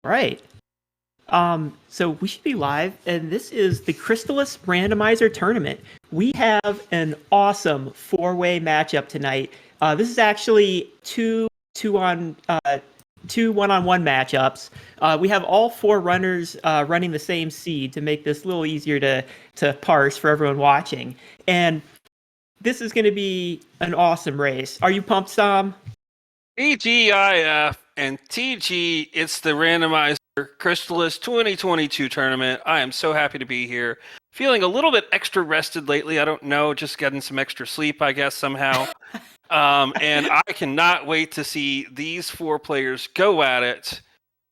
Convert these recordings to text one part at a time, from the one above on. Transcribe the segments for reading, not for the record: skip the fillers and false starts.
Right. So we should be live, and this is the Crystalis Randomizer Tournament. We have an awesome four-way matchup tonight. This is actually two one-on-one matchups. We have all four runners running the same seed to make this a little easier to parse for everyone watching. And this is going to be an awesome race. Are you pumped, Sam? TGIF and TG, it's the Randomizer Crystalis 2022 tournament. I am so happy to be here. Feeling a little bit extra rested lately. I don't know, just getting some extra sleep, I guess, somehow. And I cannot wait to see these four players go at it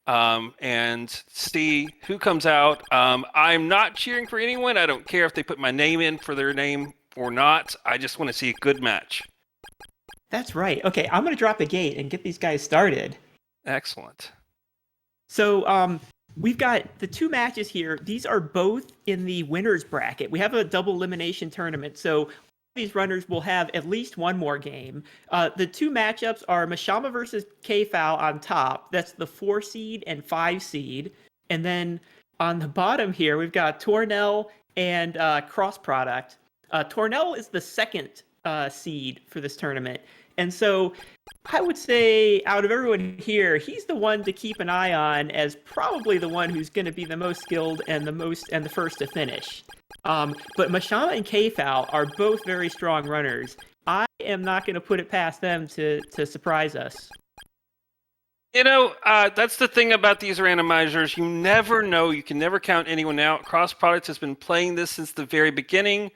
and see who comes out. I'm not cheering for anyone. I don't care if they put my name in for their name or not. I just want to see a good match. That's right. Okay, I'm going to drop a gate and get these guys started. Excellent. So we've got the two matches here. These are both in the winner's bracket. We have a double elimination tournament, so these runners will have at least one more game. The two matchups are M4sh4m4 versus PMAkfal on top. That's the 4 seed and 5 seed. And then on the bottom here, we've got Tornel and crossproduct. Tornel is the second seed for this tournament. And so I would say out of everyone here, he's the one to keep an eye on as probably the one who's going to be the most skilled and the first to finish. But M4sh4m4 and PMAkfal are both very strong runners. I am not going to put it past them to surprise us. You know, that's the thing about these randomizers. You never know. You can never count anyone out. Cross Products has been playing this since the very beginning.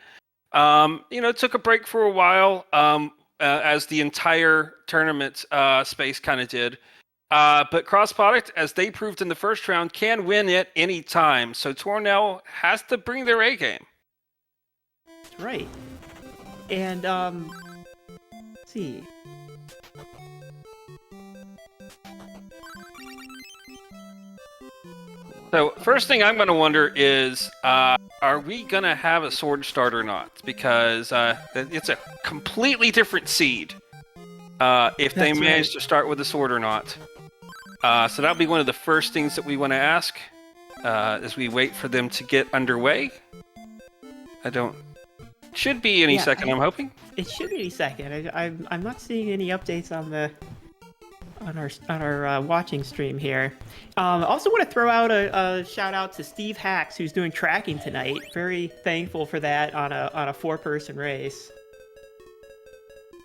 It took a break for a while, as the entire tournament space kind of did. But Cross Product, as they proved in the first round, can win at any time. So Tornel has to bring their A game. That's right. And, let's see. So first thing I'm going to wonder is, are we going to have a sword start or not? Because it's a completely different seed if they manage to start with a sword or not. So that'll be one of the first things that we want to ask as we wait for them to get underway. Should be any second, I'm hoping. It should be any second. I'm not seeing any updates on our watching stream here. I also want to throw out a shout out to Steve Hacks, who's doing tracking tonight. Very thankful for that on a 4-person race.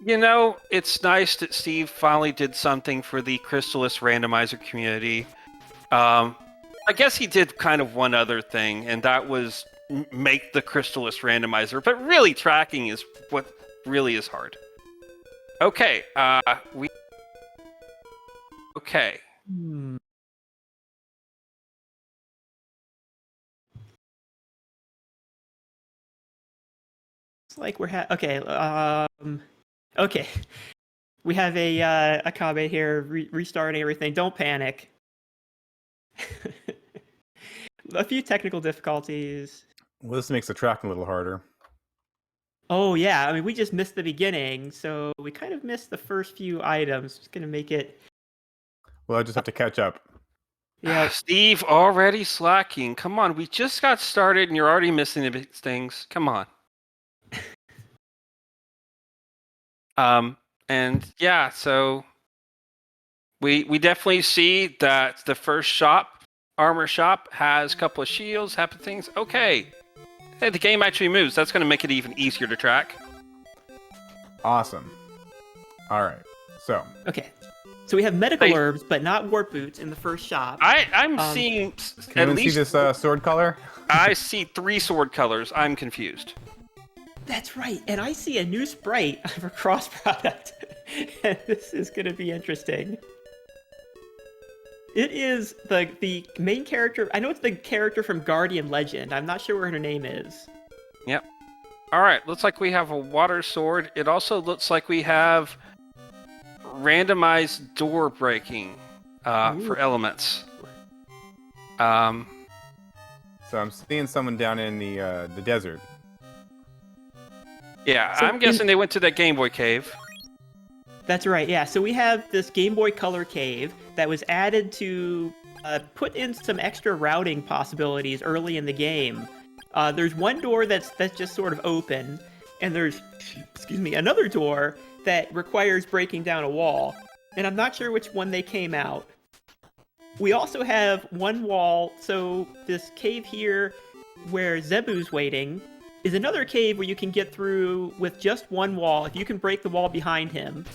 You know, it's nice that Steve finally did something for the Crystalis randomizer community. I guess he did kind of one other thing, and that was make the Crystalis randomizer. But really, tracking is what really is hard. Okay, Okay. It's like we're okay. We have a comment here restarting everything. Don't panic. A few technical difficulties. Well, this makes the tracking a little harder. Oh yeah, I mean we just missed the beginning, so we kind of missed the first few items. It's gonna make it. Well, I just have to catch up. Yeah, Steve already slacking. Come on, we just got started and you're already missing the big things. Come on. And yeah, so we definitely see that the first shop, armor shop, has a couple of shields, happen things. Okay. Hey, the game actually moves. That's going to make it even easier to track. Awesome. All right. So. Okay. So we have medical herbs, but not warp boots in the first shop. I'm seeing at least. See this sword color? I see 3 sword colors. I'm confused. That's right, and I see a new sprite for cross product, and this is going to be interesting. It is the main character. I know it's the character from Guardian Legend. I'm not sure where her name is. Yep. All right. Looks like we have a water sword. It also looks like we have randomized door breaking for elements. So I'm seeing someone down in the desert. Yeah, so I'm guessing they went to that Game Boy cave. That's right, yeah. So we have this Game Boy Color cave that was added to put in some extra routing possibilities early in the game. There's one door that's just sort of open, and there's, excuse me, another door that requires breaking down a wall. And I'm not sure which one they came out. We also have one wall, so this cave here where Zebu's waiting is another cave where you can get through with just one wall if you can break the wall behind him.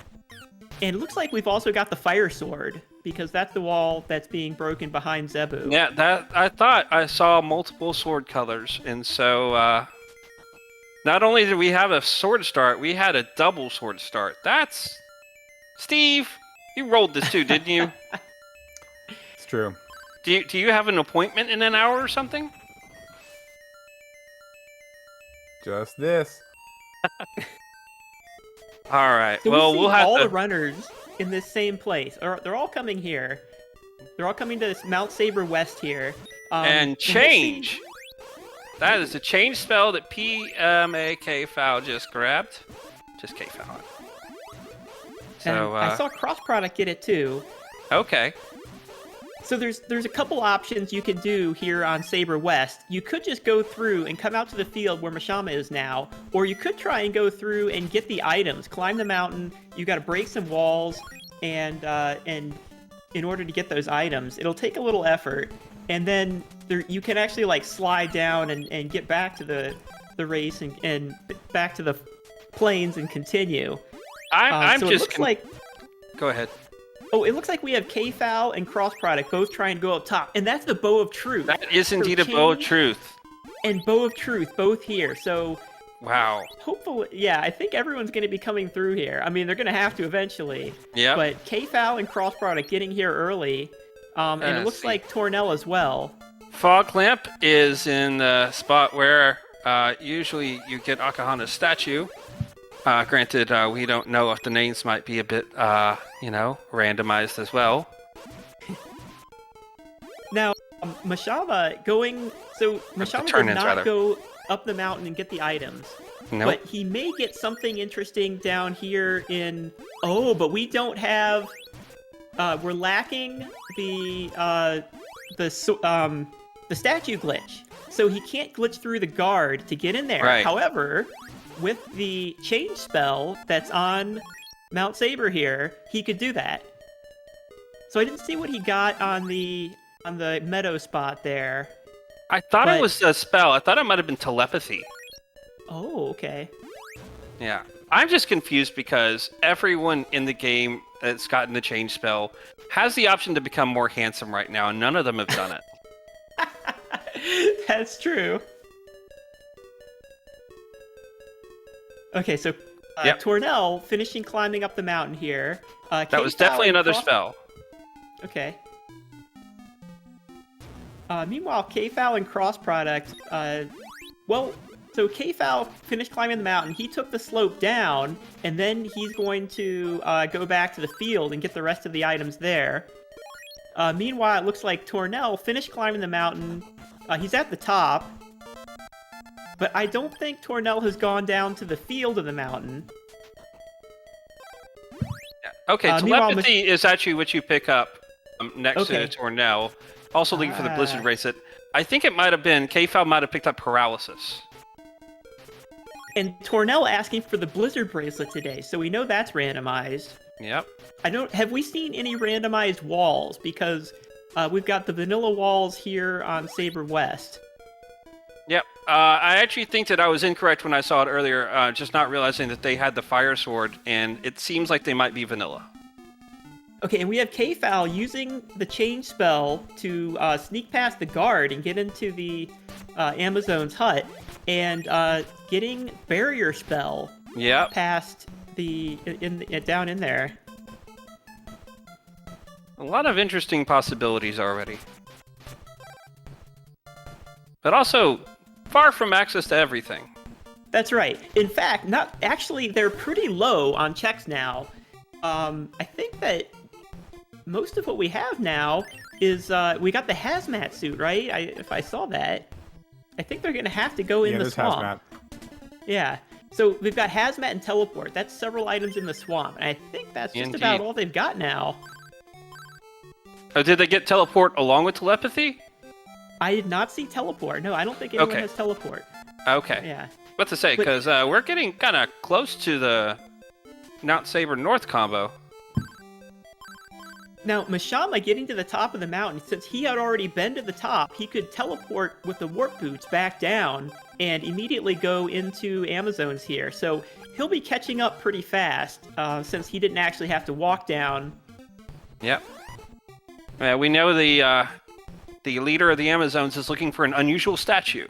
And it looks like we've also got the fire sword, because that's the wall that's being broken behind Zebu. Yeah, that I thought I saw multiple sword colors, and so not only did we have a sword start, we had a double sword start. That's Steve. You rolled this too, didn't you? It's true. Do you have an appointment in an hour or something? Just this. All right. So well, we see we'll have all to... the runners in this same place. They're all coming here. They're all coming to this Mount Saber West here. And change. That is a change spell that PMAkfal just grabbed. Just Kfal. So I saw crossproduct get it too. Okay. So there's a couple options you can do here on Saber West. You could just go through and come out to the field where Mashama is now, or you could try and go through and get the items, climb the mountain. You got to break some walls, and in order to get those items, it'll take a little effort, and then you can actually like slide down and get back to the race and back to the plains and continue. I'm so just it looks like. Go ahead. Oh, it looks like we have Kfal and crossproduct both trying to go up top, and that's the bow of truth. That is So indeed a bow of King truth. And bow of truth both here. So Wow. hopefully, yeah, I think everyone's going to be coming through here. I mean, they're going to have to eventually. Yeah. But Kfal and crossproduct getting here early, and it looks see. like Tornel as well. Fog Lamp is in the spot where usually you get Akahana's statue. Granted, we don't know if the names might be a bit, randomized as well. Now, Mashama going. So Mashama did turn-ins, not rather. go up the mountain and get the items. Nope. But he may get something interesting down here in. Oh, but we don't have. We're lacking the statue glitch, so he can't glitch through the guard to get in there. Right. However, with the change spell that's on Mount Saber here, he could do that. So I didn't see what he got on the meadow spot there. I thought but- it was a spell. I thought it might have been telepathy. Oh, okay. Yeah. I'm just confused because everyone in the game that's gotten the change spell has the option to become more handsome right now, and none of them have done it. That's true. Okay, so Yep. Tornel finishing climbing up the mountain here. That was Kfal definitely and another spell. Okay. Meanwhile, Kfal and crossproduct. So Kfal finished climbing the mountain. He took the slope down, and then he's going to go back to the field and get the rest of the items there. Meanwhile, it looks like Tornel finished climbing the mountain. He's at the top. But I don't think Tornel has gone down to the field of the mountain. Okay, Meanwhile, telepathy is actually what you pick up next Okay. to Tornel. Also looking for the Blizzard Ah. bracelet. I think it might have been Kfal might have picked up paralysis. And Tornel asking for the Blizzard bracelet today, so we know that's randomized. Yep. Have we seen any randomized walls? Because we've got the vanilla walls here on Saber West. Yep. I actually think that I was incorrect when I saw it earlier, just not realizing that they had the fire sword, and it seems like they might be vanilla. Okay, and we have Kfal using the change spell to sneak past the guard and get into the Amazon's hut, and getting barrier spell Yep. past down in there. A lot of interesting possibilities already. But also, far from access to everything. That's right. In fact, they're pretty low on checks now. I think that most of what we have now is we got the hazmat suit, right? If I saw that, I think they're gonna have to go in the there's swamp. hazmat. Yeah. So we've got hazmat and teleport. That's several items in the swamp, and I think that's just about Indeed. all they've got now. Oh, did they get teleport along with telepathy? I did not see teleport. No, I don't think anyone Okay. has teleport. Okay. Yeah. What to say? But- Because we're getting kind of close to the Mount Saber North combo. Now, Mashama getting to the top of the mountain, since he had already been to the top, he could teleport with the warp boots back down and immediately go into Amazons here. So he'll be catching up pretty fast, since he didn't actually have to walk down. Yep. We know the leader of the Amazons is looking for an unusual statue.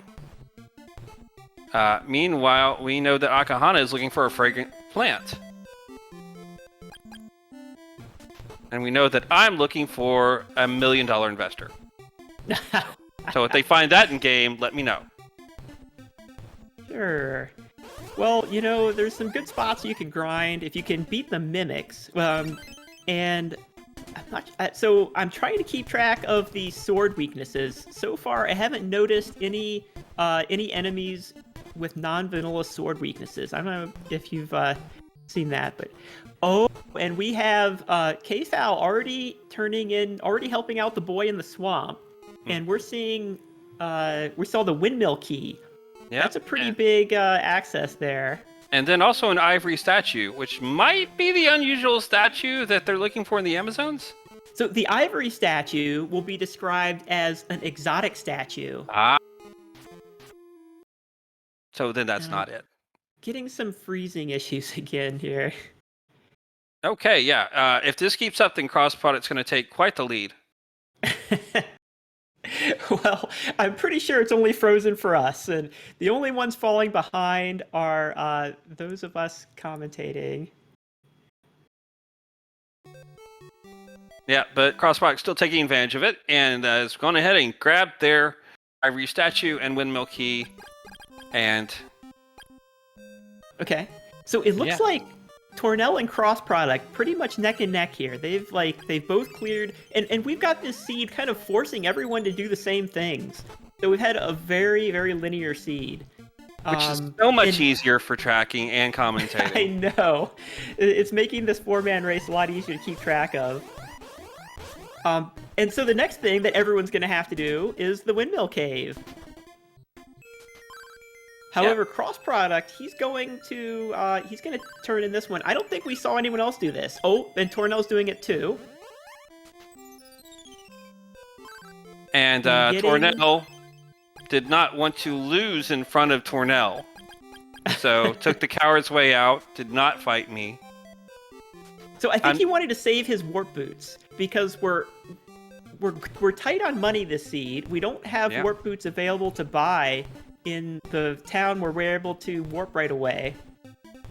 Meanwhile, we know that Akahana is looking for a fragrant plant. And we know that I'm looking for $1 million investor. So if they find that in game, let me know. Sure. Well, you know, there's some good spots you can grind if you can beat the mimics. And I'm trying to keep track of the sword weaknesses. So far, I haven't noticed any enemies with non-vanilla sword weaknesses. I don't know if you've seen that, but and we have K-Fowl already helping out the boy in the swamp, and we're seeing we saw the windmill key. Yeah, that's a pretty big access there. And then also an ivory statue, which might be the unusual statue that they're looking for in the Amazons. So the ivory statue will be described as an exotic statue. Ah. So then that's not it. Getting some freezing issues again here. Okay, yeah. If this keeps up, then cross-product's going to take quite the lead. Well, I'm pretty sure it's only frozen for us, and the only ones falling behind are those of us commentating. Yeah, but cross-product's still taking advantage of it, and has gone ahead and grabbed their ivory statue and windmill key, and... Okay, so it looks like Tornel and crossproduct pretty much neck and neck here. They've both cleared, and we've got this seed kind of forcing everyone to do the same things. So we've had a very, very linear seed. Which is so much easier for tracking and commentating. I know. It's making this 4-man race a lot easier to keep track of. And so the next thing that everyone's going to have to do is the windmill cave. However, crossproduct, he's going to turn in this one. I don't think we saw anyone else do this. Oh, and Tornel's doing it too. And Tornel did not want to lose in front of Tornel. So took the coward's way out, did not fight me. So I think he wanted to save his warp boots because we're tight on money this seed. We don't have warp boots available to buy in the town where we're able to warp right away.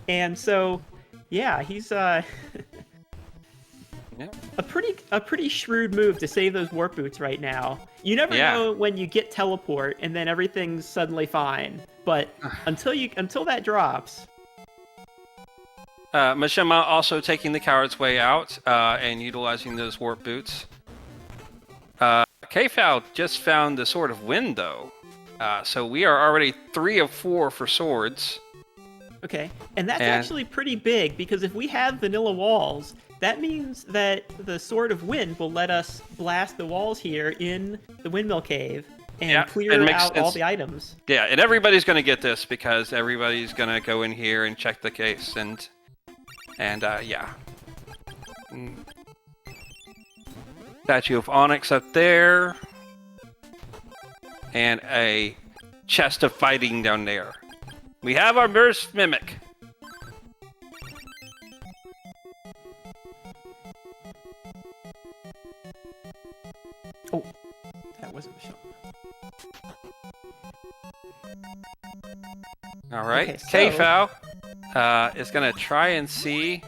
And so, yeah, he's a pretty shrewd move to save those warp boots right now. You never know when you get teleport and then everything's suddenly fine. But until that drops. Mashima also taking the coward's way out and utilizing those warp boots. K-Fowl just found the Sword of Wind, though. So we are already 3 of 4 for swords. Okay, and that's actually pretty big, because if we have vanilla walls, that means that the Sword of Wind will let us blast the walls here in the windmill cave and clear out all the items. Yeah, and everybody's going to get this, because everybody's going to go in here and check the case, and yeah. Statue of Onyx up there. And a chest of fighting down there. We have our burst mimic. Oh, that wasn't Michelle. All right, okay, so... K-Fowl is gonna try and see.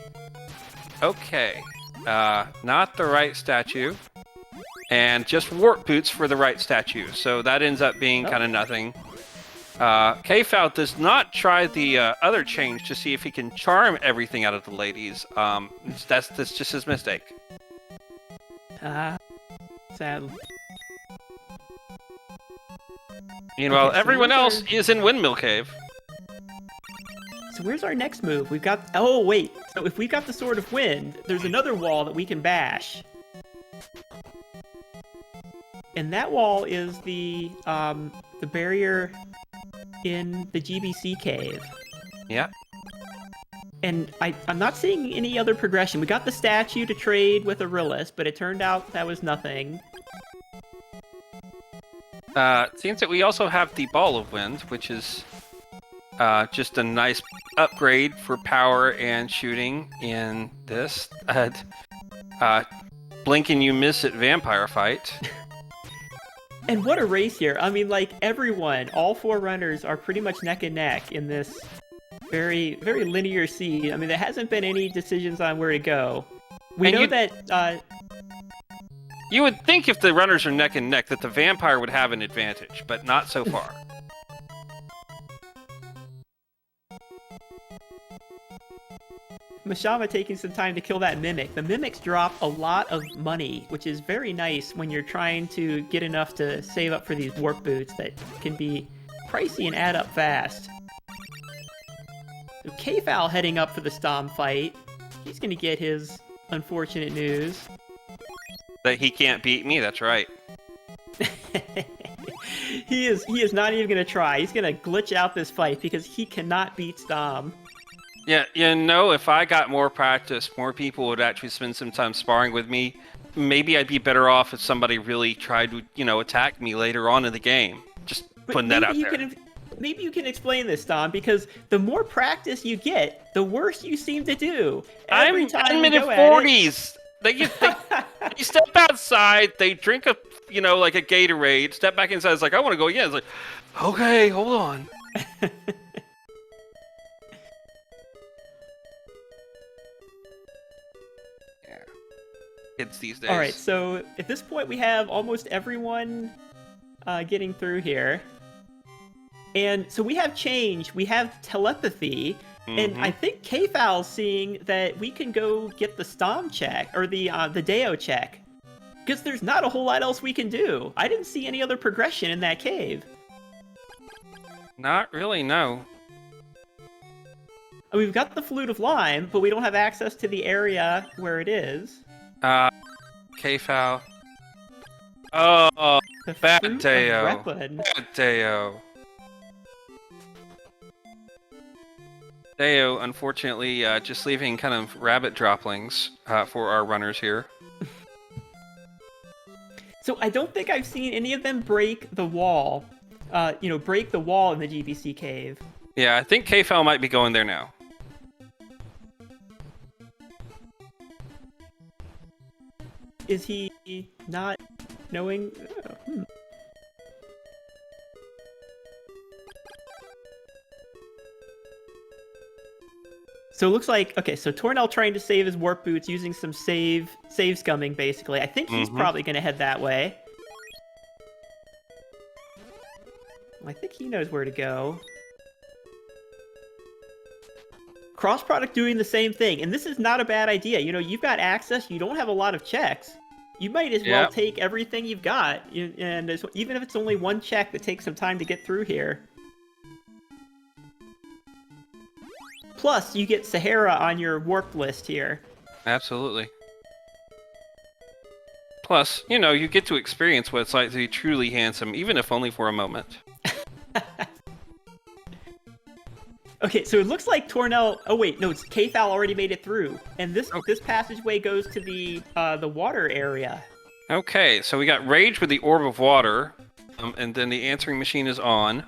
Okay, not the right statue. And just warp boots for the right statue. So that ends up being kind of nothing. K-Fowl does not try the other change to see if he can charm everything out of the ladies. That's just his mistake. Sad. Meanwhile, Okay, so everyone else is in Windmill Cave. So where's our next move? We've got... Oh, wait. So if we've got the Sword of Wind, there's another wall that we can bash. And that wall is the barrier in the GBC cave. Yeah. And I'm not seeing any other progression. We got the statue to trade with Arillis, but it turned out that was nothing. Seems that we also have the Ball of Wind, which is just a nice upgrade for power and shooting in this. Blink and you miss it vampire fight. And what a race here. I mean, like, everyone, all 4 runners are pretty much neck and neck in this very, very linear scene. I mean, there hasn't been any decisions on where to go. We And know you- that... You would think if the runners are neck and neck that the vampire would have an advantage, but not so far. Mashama taking some time to kill that Mimic. The Mimics drop a lot of money, which is very nice when you're trying to get enough to save up for these warp boots that can be pricey and add up fast. So Kfal heading up for the Stom fight. He's gonna get his unfortunate news. That he can't beat me, that's right. He is not even gonna try. He's gonna glitch out this fight because he cannot beat Stom. Yeah, you know, if I got more practice, more people would actually spend some time sparring with me. Maybe I'd be better off if somebody really tried to, attack me later on in the game. Just But putting that out there. Maybe you can explain this, Stom, because the more practice you get, the worse you seem to do. Every I'm time mid you go at it- 40s. They step outside, they drink a, like a Gatorade, step back inside, it's like, I want to go again. It's like, okay, hold on. Yeah. Kids these days. All right, so at this point we have almost everyone getting through here. And so we have change, we have telepathy, and I think Kfal's seeing that we can go get the Stom check, or the Deo check. Because there's not a whole lot else we can do. I didn't see any other progression in that cave. Not really, no. And we've got the Flute of Lime, but we don't have access to the area where it is. Kfal. Oh, The bad Fruit of Deo. Weapon. Bad Deo. Deo, unfortunately, just leaving kind of rabbit droplings for our runners here. So I don't think I've seen any of them break the wall. Break the wall in the GBC cave. Yeah, I think Kfal might be going there now. Is he not knowing? So it looks like, okay, so Tornel trying to save his warp boots using some save scumming, basically. I think he's probably going to head that way. I think he knows where to go. Crossproduct doing the same thing, and this is not a bad idea. You've got access, you don't have a lot of checks. You might as well take everything you've got, and even if it's only one check that takes some time to get through here. Plus, you get Sahara on your warp list here. Absolutely. Plus, you get to experience what it's like to be truly handsome, even if only for a moment. Okay, so it looks like Tornel... Oh wait, no, it's Kfal already made it through. And this passageway goes to the water area. Okay, so we got Rage with the Orb of Water, and then the answering machine is on.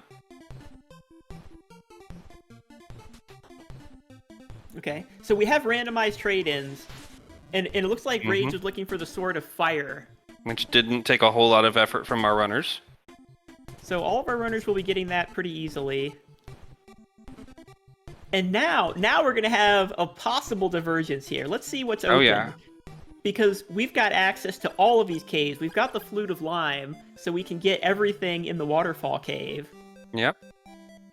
Okay, so we have randomized trade-ins, and it looks like Rage was looking for the Sword of Fire. Which didn't take a whole lot of effort from our runners. So all of our runners will be getting that pretty easily. And now we're going to have a possible divergence here. Let's see what's open. Oh, yeah. Because we've got access to all of these caves. We've got the Flute of Lime, so we can get everything in the Waterfall Cave. Yep.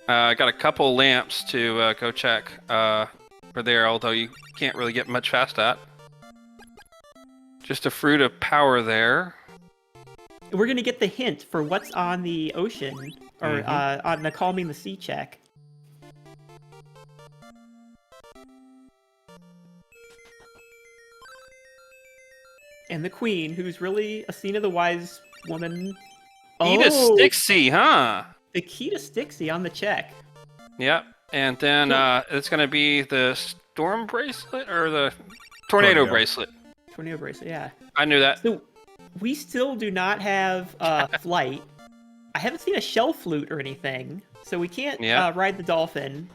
I got a couple lamps to go check for there, although you can't really get much fast at. Just a Fruit of Power there. We're going to get the hint for what's on the ocean, or on the Calming the Sea check. And the Queen, who's really Athena the Wise woman. E to Stixie, huh? The key to Stixie on the check. Yep. And then it's going to be the Storm Bracelet or the Tornado Bracelet. Tornado Bracelet, yeah. I knew that. So we still do not have flight. I haven't seen a shell flute or anything, so we can't ride the dolphin.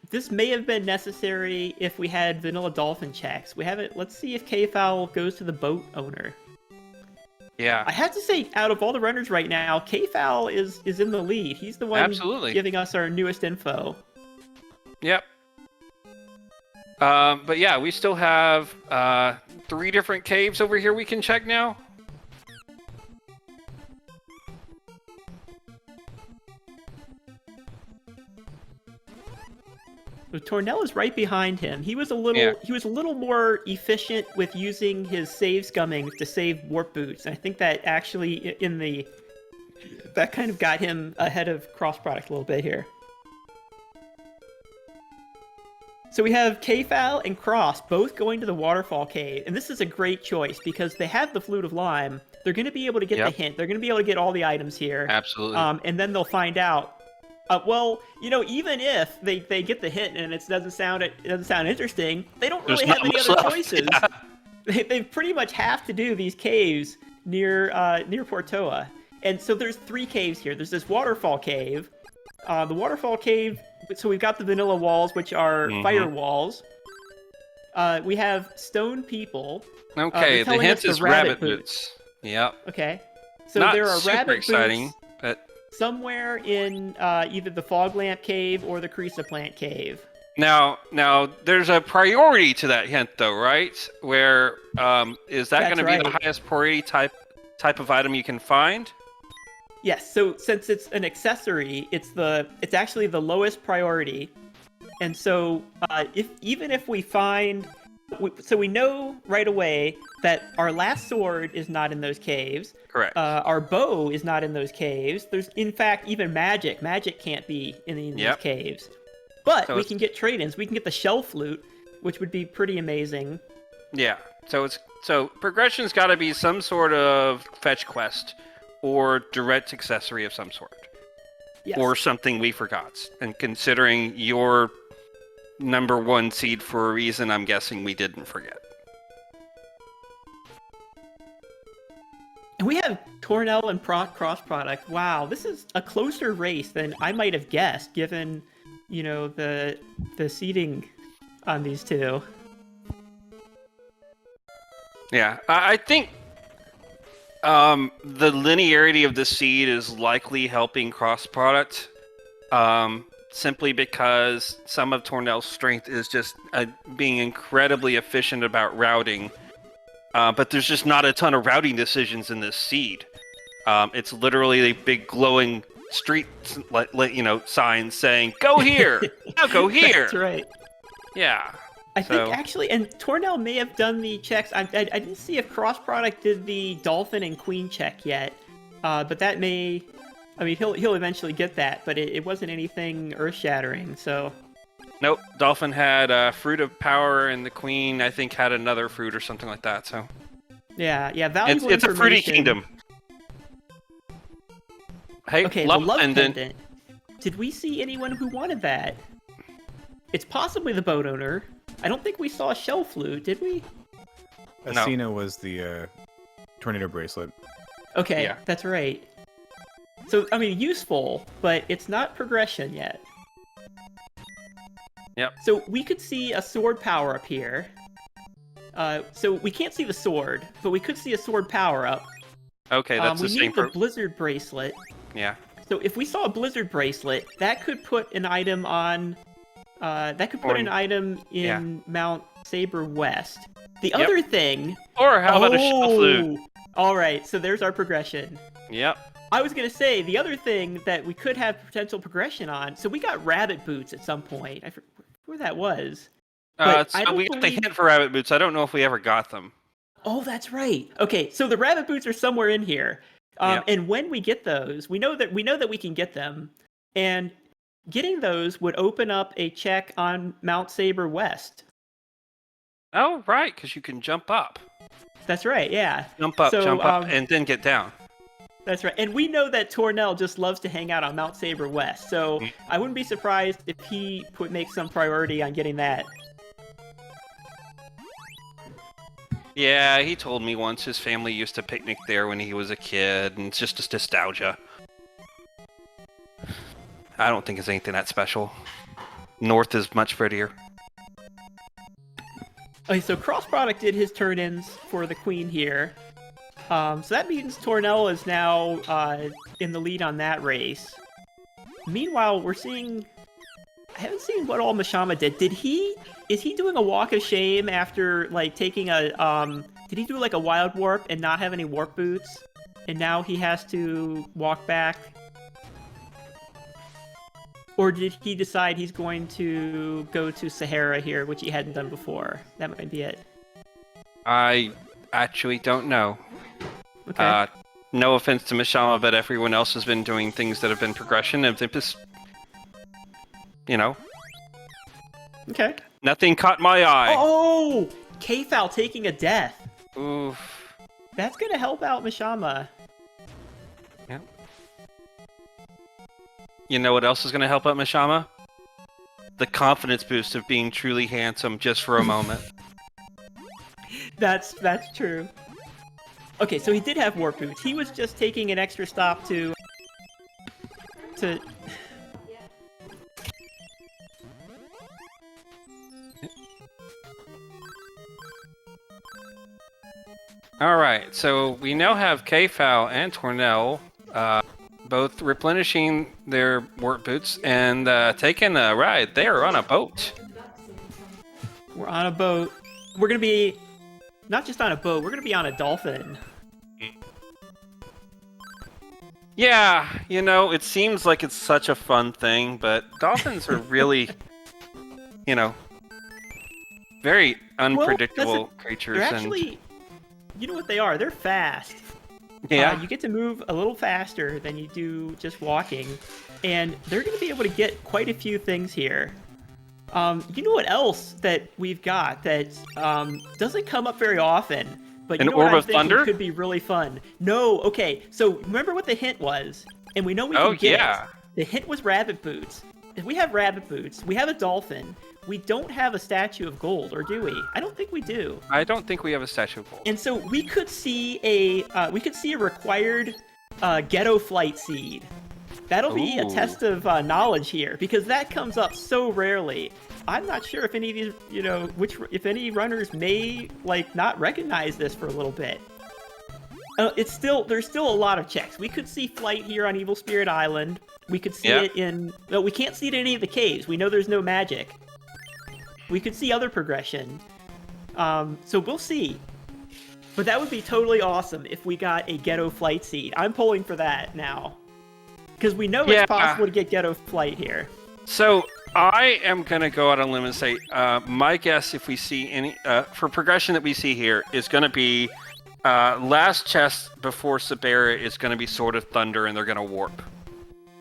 This may have been necessary if we had vanilla dolphin checks. We haven't. Let's see if KFowl goes to the boat owner. Yeah. I have to say, out of all the runners right now, KFowl is in the lead. He's the one giving us our newest info. Yep. But yeah, we still have 3 different caves over here we can check now. So Tornel is right behind him. He was a little more efficient with using his save scumming to save warp boots. And I think that actually that kind of got him ahead of crossproduct a little bit here. So we have KFowl and Cross both going to the waterfall cave, and this is a great choice because they have the Flute of Lime. They're going to be able to get the hint. They're going to be able to get all the items here. Absolutely. And then they'll find out. Well, even if they get the hint and it doesn't sound interesting, they don't really have any other choices. Yeah. They pretty much have to do these caves near Portoa. And so there's 3 caves here. There's this waterfall cave. The waterfall cave. So we've got the vanilla walls, which are fire walls. We have stone people. Okay, the hint is rabbit boots. Yep. Okay. So Not there are super rabbit exciting, boots but somewhere in either the fog lamp cave or the Crysta plant cave. Now there's a priority to that hint, though, right? Where is that going to be the highest priority type of item you can find? Yes. So since it's an accessory, it's actually the lowest priority, and so even if we find, so we know right away that our last sword is not in those caves. Correct. Our bow is not in those caves. There's, in fact, even magic. Magic can't be in these caves. But so we can get trade-ins. We can get the shell flute, which would be pretty amazing. Yeah. So progression's got to be some sort of fetch quest or direct accessory of some sort. Yes. Or something we forgot. And considering your number 1 seed for a reason, I'm guessing we didn't forget. And we have Tornel and cross product. Wow, this is a closer race than I might have guessed, given the seeding on these 2. Yeah, I think the linearity of the seed is likely helping cross product. Simply because some of Tornel's strength is just being incredibly efficient about routing. But there's just not a ton of routing decisions in this seed. It's literally a big glowing street sign saying, go here! Now go here! That's right. Yeah. I think actually, and Tornel may have done the checks. I didn't see if cross product did the dolphin and queen check yet. But that may... I mean, he'll eventually get that, but it wasn't anything earth-shattering, so... Nope, Dolphin had Fruit of Power, and the Queen, I think, had another fruit or something like that, so... Yeah, valuable it's a fruity kingdom. Hey, okay, the love pendant. Did we see anyone who wanted that? It's possibly the boat owner. I don't think we saw a shell flute, did we? Asina was the tornado bracelet. Okay, that's right. So, I mean, useful, but it's not progression yet. Yep. So we could see a sword power up here. So we can't see the sword, but we could see a sword power up. Okay, that's the same. We need the blizzard bracelet. Yeah. So if we saw a blizzard bracelet, that could put an item on. That could put an item in Mount Saber West. The other thing. Or how about a shell flute? All right, so there's our progression. Yep. I was going to say, the other thing that we could have potential progression on, so we got rabbit boots at some point. I forget where that was. We got the hint for rabbit boots. I don't know if we ever got them. Oh, that's right. Okay, so the rabbit boots are somewhere in here. And when we get those, we know that we can get them. And getting those would open up a check on Mount Saber West. Oh, right, because you can jump up. That's right, yeah. Jump up, and then get down. That's right. And we know that Tornel just loves to hang out on Mount Saber West, so I wouldn't be surprised if he makes some priority on getting that. Yeah, he told me once his family used to picnic there when he was a kid, and it's just a nostalgia. I don't think it's anything that special. North is much prettier. Okay, so crossproduct did his turn-ins for the queen here. So that means Tornel is now in the lead on that race. Meanwhile, we're seeing... I haven't seen what all Mashama did. Is he doing a walk of shame after, like, taking a... did he do, like, a wild warp and not have any warp boots? And now he has to walk back? Or did he decide he's going to go to Sahara here, which he hadn't done before? That might be it. I actually don't know. Okay. No offense to Mishama, but everyone else has been doing things that have been progression, and they just... You know. Okay. Nothing caught my eye. Oh! Kfal taking a death. Oof. That's gonna help out Mishama. Yeah. You know what else is going to help out Mishama? The confidence boost of being truly handsome just for a moment. That's true. Okay, so he did have warp boots. He was just taking an extra stop to... Alright, so we now have Kfal and Tornel both replenishing their warp boots and taking a ride. They are on a boat. We're on a boat. We're gonna be... Not just on a boat, we're gonna be on a dolphin. Yeah, you know, it seems like it's such a fun thing, but dolphins are really, you know, very unpredictable creatures. They're actually... You know what they are? They're fast. Yeah. You get to move a little faster than you do just walking, and they're going to be able to get quite a few things here. You know what else that we've got that doesn't come up very often, but An you know what orb I'm of thinking thunder? could be really fun? No, okay, so remember what the hint was, and we know we can get it. The hint was rabbit boots. If we have rabbit boots, we have a dolphin. We don't have a statue of gold, or do we? I don't think we do. I don't think we have a statue of gold. And so we could see a required ghetto flight seed. That'll be a test of knowledge here, because that comes up so rarely. I'm not sure if any of these, you know, if any runners may like not recognize this for a little bit. There's still a lot of checks. We could see flight here on Evil Spirit Island. We could see it in. No, we can't see it in any of the caves. We know there's no magic. We could see other progression. So we'll see. But that would be totally awesome if we got a ghetto flight seed. I'm pulling for that now. Because we know it's possible to get ghetto flight here. So I am going to go out on a limb and say my guess, if we see any, for progression that we see here, is going to be last chest before Sabera is going to be Sword of Thunder, and they're going to warp.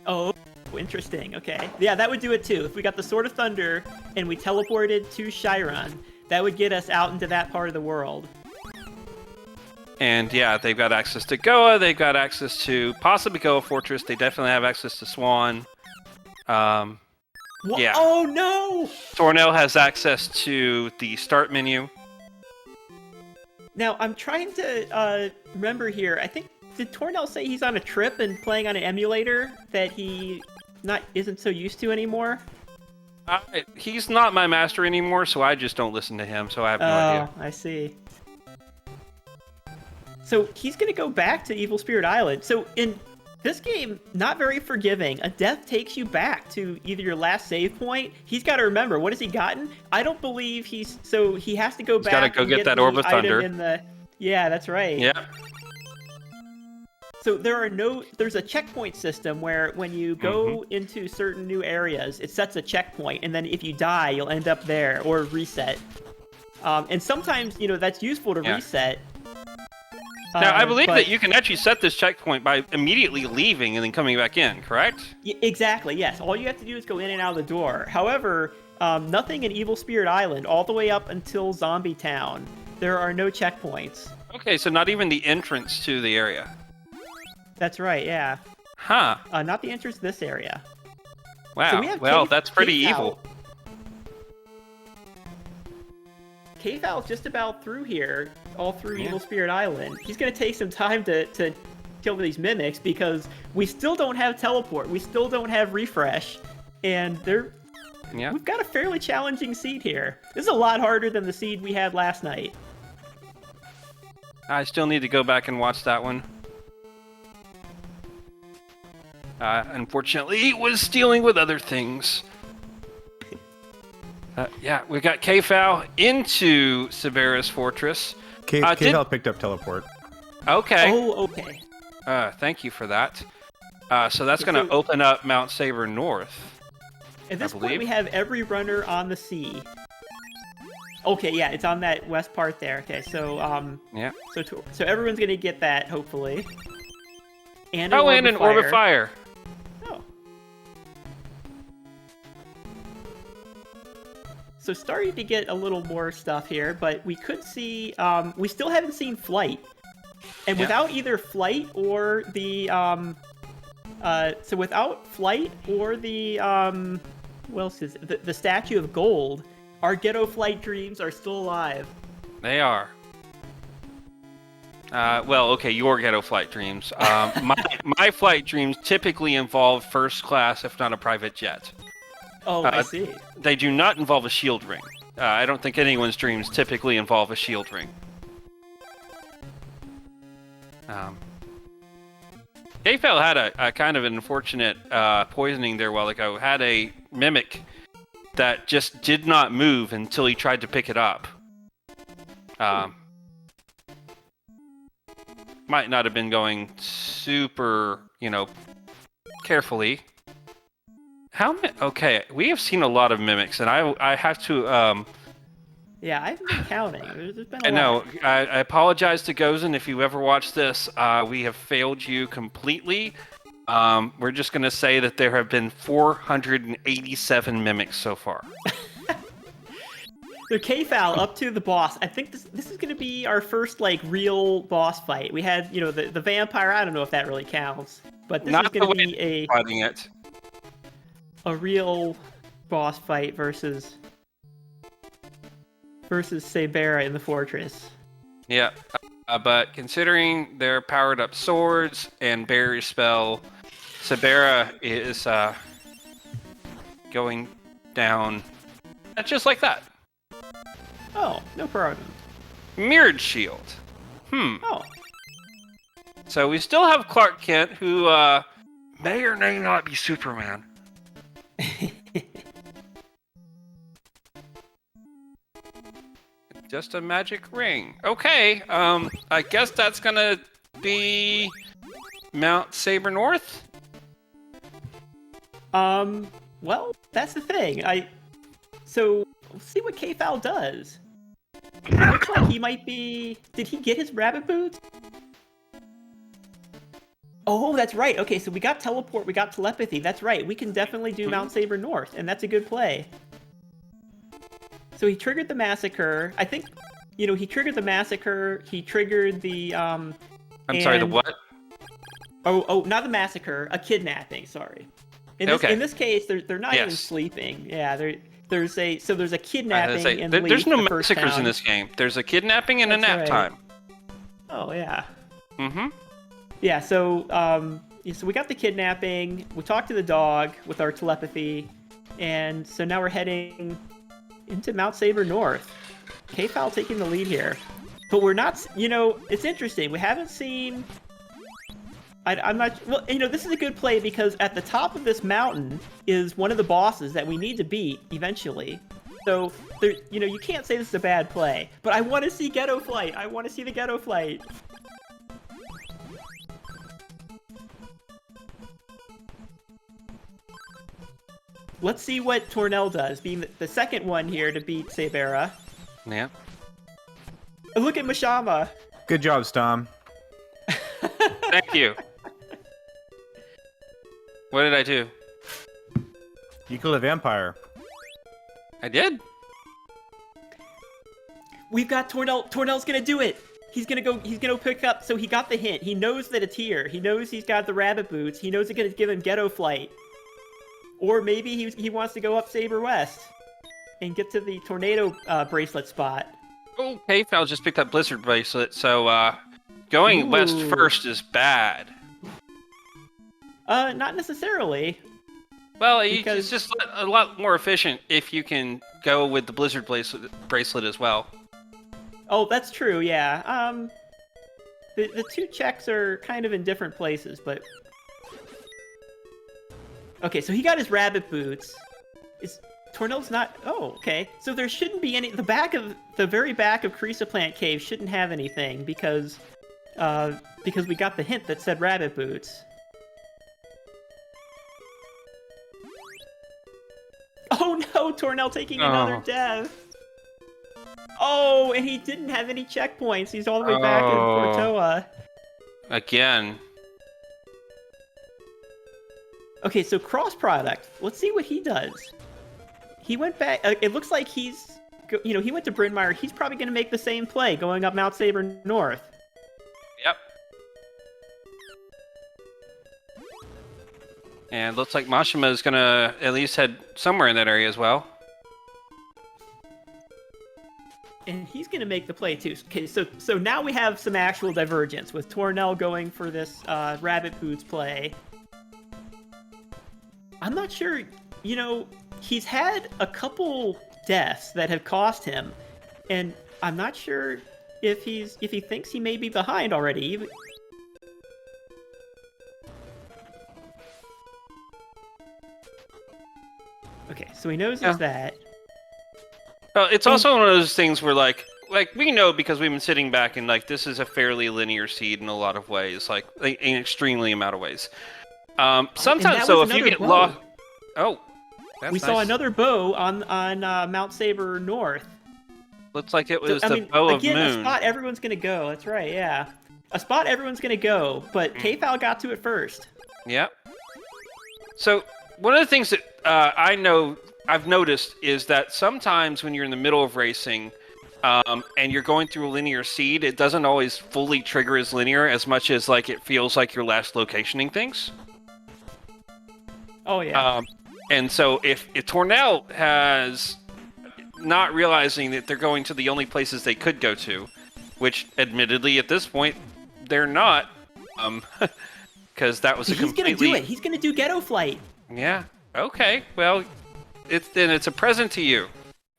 Oh, interesting. Okay. Yeah, that would do it too. If we got the Sword of Thunder and we teleported to Chiron, that would get us out into that part of the world. And yeah, they've got access to Goa, they've got access to possibly Goa Fortress, they definitely have access to Swan. Yeah. Oh no! Tornel has access to the start menu. Now, I'm trying to remember here. I think, did Tornel say he's on a trip and playing on an emulator that he isn't so used to anymore? He's not my master anymore, so I just don't listen to him, so I have no idea. Oh, I see. So he's going to go back to Evil Spirit Island. So in this game, not very forgiving. A death takes you back to either your last save point. He's got to remember, what has he gotten? I don't believe he has to go back. He's got to go get that Orb of Thunder. Yeah, that's right. Yeah. So there's a checkpoint system where when you go into certain new areas, it sets a checkpoint, and then if you die, you'll end up there or reset. And sometimes, that's useful to reset. Now, I believe that you can actually set this checkpoint by immediately leaving and then coming back in, correct? Exactly, yes. All you have to do is go in and out of the door. However, nothing in Evil Spirit Island, all the way up until Zombie Town, there are no checkpoints. Okay, so not even the entrance to the area. That's right, yeah. Huh. Not the entrance to this area. Wow. So we have Well, that's pretty Kfal. evil. Kfal's just about through here, all through Evil Spirit Island. He's going to take some time to kill these mimics because we still don't have teleport. We still don't have refresh. And we've got a fairly challenging seed here. This is a lot harder than the seed we had last night. I still need to go back and watch that one. Unfortunately, he was dealing with other things. Yeah, we got Kfal into Sabera's fortress. Kfal picked up teleport. Okay. Oh, okay. Thank you for that. So that's going to open up Mount Saber North. At this point, we have every runner on the sea. Okay, yeah, it's on that west part there. Okay, so yeah. So everyone's going to get that hopefully. And an orb of fire. Oh. So starting to get a little more stuff here, but we could see, we still haven't seen flight. And without either flight or the, without flight or the, what else is it? The Statue of Gold, our ghetto flight dreams are still alive. They are. Well, okay, your ghetto flight dreams. My flight dreams typically involve first class, if not a private jet. Oh, I see. They do not involve a shield ring. I don't think anyone's dreams typically involve a shield ring. Kfal had a kind of an unfortunate poisoning there a while ago. Had a mimic that just did not move until he tried to pick it up. Might not have been going super, carefully. Okay, we have seen a lot of mimics, and I have to. Yeah, I haven't been counting. There's been a lot. I know. I apologize to Gozen if you ever watch this. We have failed you completely. We're just going to say that there have been 487 mimics so far. So Kfal up to the boss. I think this is going to be our first real boss fight. We had the vampire. I don't know if that really counts, but this is going to be a real boss fight versus Sabera in the fortress. Yeah, but considering their powered up swords and barrier spell, Sabera is going down just like that. Oh, no problem. Mirrored shield. Oh. So we still have Clark Kent, who may or may not be Superman. Just a magic ring. Okay, I guess that's gonna be Mount Saber North? Well, that's the thing. So, we'll see what Kfal does. It looks like he might be... Did he get his rabbit boots? Oh, that's right. Okay, so we got teleport, we got telepathy. That's right. We can definitely do Mount Saber North, and that's a good play. So he triggered the massacre. I think, he triggered the massacre. He triggered the, I'm sorry, the what? Oh, not the massacre. A kidnapping. Sorry. In this case, they're not even sleeping. Yeah, there's a kidnapping in there's no the massacres town. in this game. There's a kidnapping and a nap time. Oh yeah. Mm-hmm. Yeah. So we got the kidnapping. We talked to the dog with our telepathy, and so now we're heading into Mount Saber North. Kfal taking the lead here. But we're not, it's interesting. We haven't seen... I'm not... Well, this is a good play because at the top of this mountain is one of the bosses that we need to beat eventually. So, you can't say this is a bad play. But I want to see Ghetto Flight. I want to see the Ghetto Flight. Let's see what Tornel does, being the second one here to beat Sabera. Yeah. And look at Mashama. Good job, Stom. Thank you. What did I do? You killed a vampire. I did? We've got Tornel. Tornel's gonna do it. He's gonna pick up. So he got the hint. He knows that it's here. He knows he's got the rabbit boots. He knows it's gonna give him Ghetto Flight. Or maybe he wants to go up Saber West and get to the tornado bracelet spot. Oh, PMAkfal just picked up Blizzard Bracelet, so going west first is bad. Not necessarily. Well, it's just a lot more efficient if you can go with the Blizzard bracelet as well. Oh, that's true, yeah. The two checks are kind of in different places, but... Okay, so he got his rabbit boots. Tornel's not... Oh, okay. So there shouldn't be any... The very back of Crystalis Plant Cave shouldn't have anything, because we got the hint that said rabbit boots. Oh no, Tornel taking another death. Oh, and he didn't have any checkpoints. He's all the way back in Portoa. Again. Okay, so crossproduct. Let's see what he does. He went back. It looks like he went to Bryn Mawr. He's probably going to make the same play, going up Mount Saber North. Yep. And looks like Mashima is going to at least head somewhere in that area as well. And he's going to make the play too. Okay, so now we have some actual divergence with Tornel going for this rabbit boots play. I'm not sure, he's had a couple deaths that have cost him, and I'm not sure if he thinks he may be behind already. Okay, so he knows it's that. Well, it's also one of those things where, like we know because we've been sitting back and, this is a fairly linear seed in a lot of ways, an extremely amount of ways. Sometimes, though, if you get lost... Oh, that's we saw another bow on Mount Saber North. Looks like it was the bow of Moon. Again, a spot everyone's going to go. That's right, yeah. A spot everyone's going to go, but PMAkfal got to it first. Yep. So, one of the things that I've noticed is that sometimes when you're in the middle of racing and you're going through a linear seed, it doesn't always fully trigger as linear as much as it feels like you're last locationing things. Oh, yeah. And so if Tornel has not realizing that they're going to the only places they could go to, which admittedly at this point they're not, because that was a completely... He's going to do it. He's going to do Ghetto Flight. Yeah. Okay. Well, it's a present to you.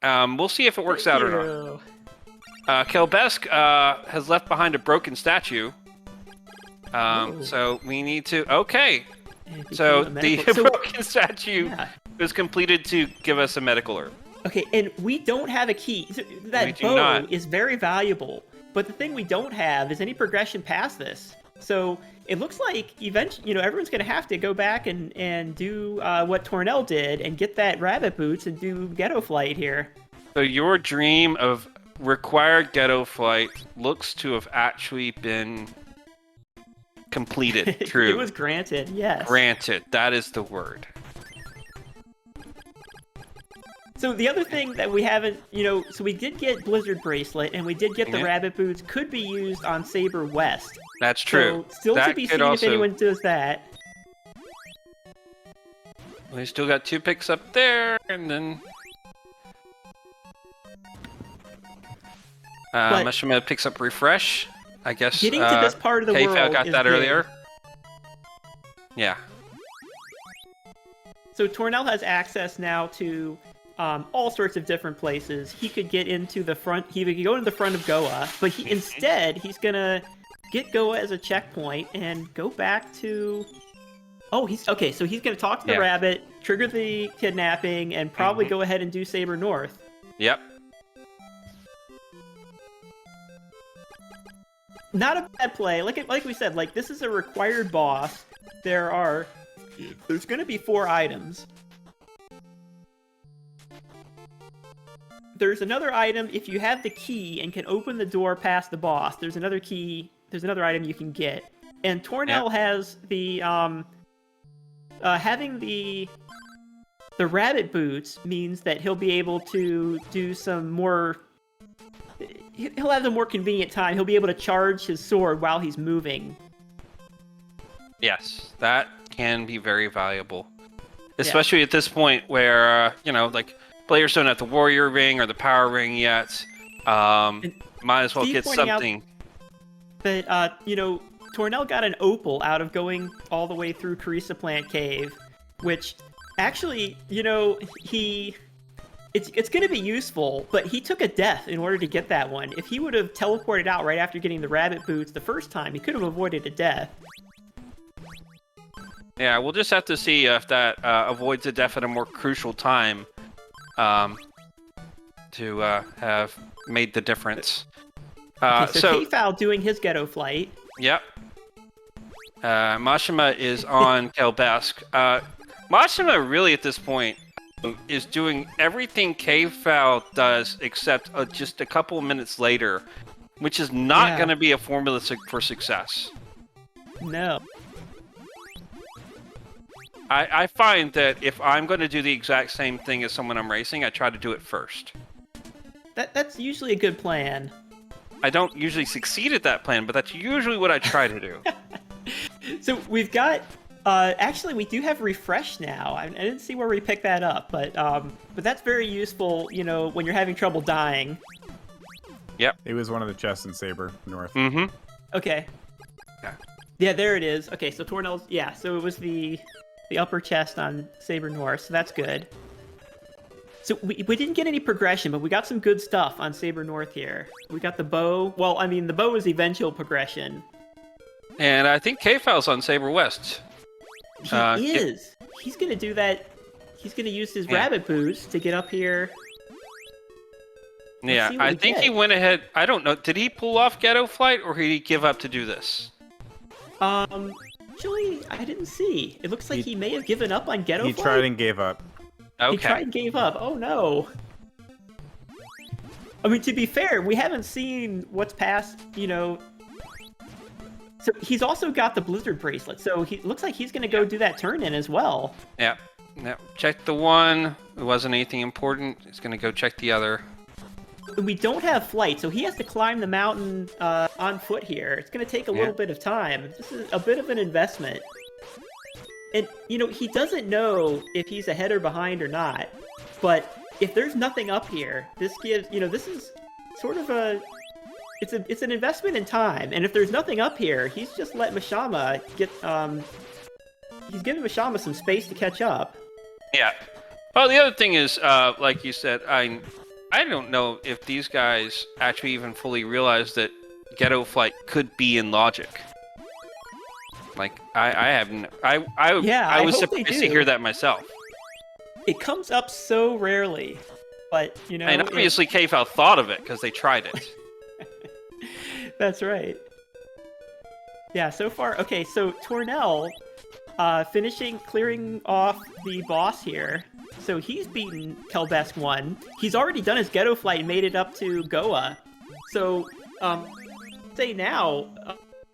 We'll see if it works out or not. Kelbesk has left behind a broken statue. So we need to... Okay. So the broken statue was completed to give us a medical herb. Okay, and we don't have a key. That bow is very valuable, but the thing we don't have is any progression past this. So it looks like eventually, everyone's going to have to go back and do what Tornel did and get that rabbit boots and do Ghetto Flight here. So your dream of required Ghetto Flight looks to have actually been completed. True. It was granted, yes. Granted, that is the word. So the other thing that we haven't, so we did get Blizzard Bracelet, and we did get the rabbit boots, could be used on Saber West. That's true. So still to be seen if anyone does that. We still got 2 picks up there, and then... Mashima picks up Refresh. I guess getting to this part of the world PMAkfal got that earlier. Yeah. So Tornel has access now to all sorts of different places. He could get into the front. He could go into the front of Goa, but instead he's gonna get Goa as a checkpoint and go back to. Oh, okay. So he's gonna talk to the rabbit, trigger the kidnapping, and probably go ahead and do Saber North. Yep. Not a bad play. Like we said, this is a required boss. There's going to be 4 items. There's another item if you have the key and can open the door past the boss. There's another key. There's another item you can get. And Tornel has the having the rabbit boots means that he'll be able to do some more. he'll have the more convenient time. He'll be able to charge his sword while he's moving. Yes, that can be very valuable. Especially at this point where, like, players don't have the warrior ring or the power ring yet. Might as well Steve get something. That, Tornel got an opal out of going all the way through Carissa Plant Cave, which actually, it's going to be useful, but he took a death in order to get that one. If he would have teleported out right after getting the rabbit boots the first time, he could have avoided a death. Yeah, we'll just have to see if that avoids a death at a more crucial time to have made the difference. Okay, so PMAkfal doing his ghetto flight. Yep. Mashima is on Kelbesk. Mashima really at this point is doing everything PMAkfal does except just a couple of minutes later, which is not going to be a formula for success. No. I find that if I'm going to do the exact same thing as someone I'm racing, I try to do it first. That's usually a good plan. I don't usually succeed at that plan, but that's usually what I try to do. So we've got... actually, we do have refresh now. I didn't see where we picked that up, but that's very useful, when you're having trouble dying. Yep. It was one of the chests in Saber North. Mm-hmm. Okay. Yeah. Yeah, there it is. Okay, so Tornel's... Yeah, so it was the upper chest on Saber North, so that's good. So we didn't get any progression, but we got some good stuff on Saber North here. We got the bow. Well, I mean, the bow is eventual progression. And I think PMAkfal's on Saber West. He is. He's going to do that. He's going to use his rabbit boost to get up here. Yeah, I think he went ahead. I don't know. Did he pull off Ghetto Flight, or did he give up to do this? Actually, I didn't see. It looks like he may have given up on Ghetto Flight. He tried and gave up. Okay. He tried and gave up. Oh, no. I mean, to be fair, we haven't seen what's past, So he's also got the Blizzard Bracelet, so he looks like he's going to go do that turn-in as well. Yeah. Check the one. It wasn't anything important. He's going to go check the other. We don't have flight, so he has to climb the mountain on foot here. It's going to take a little bit of time. This is a bit of an investment. And, he doesn't know if he's ahead or behind or not. But if there's nothing up here, this gives, this is sort of it's an investment in time. And if there's nothing up here, he's just let Mashama get, he's giving Mashama some space to catch up. Yeah. Well, the other thing is, like you said, I don't know if these guys actually even fully realize that Ghetto Flight could be in logic. Like, I was surprised to hear that myself. It comes up so rarely, but, And obviously PMAkfal thought of it, because they tried it. That's right. Yeah, so far... Okay, so Tornel, clearing off the boss here. So he's beaten Kelbesk 1. He's already done his Ghetto Flight and made it up to Goa. So, say now,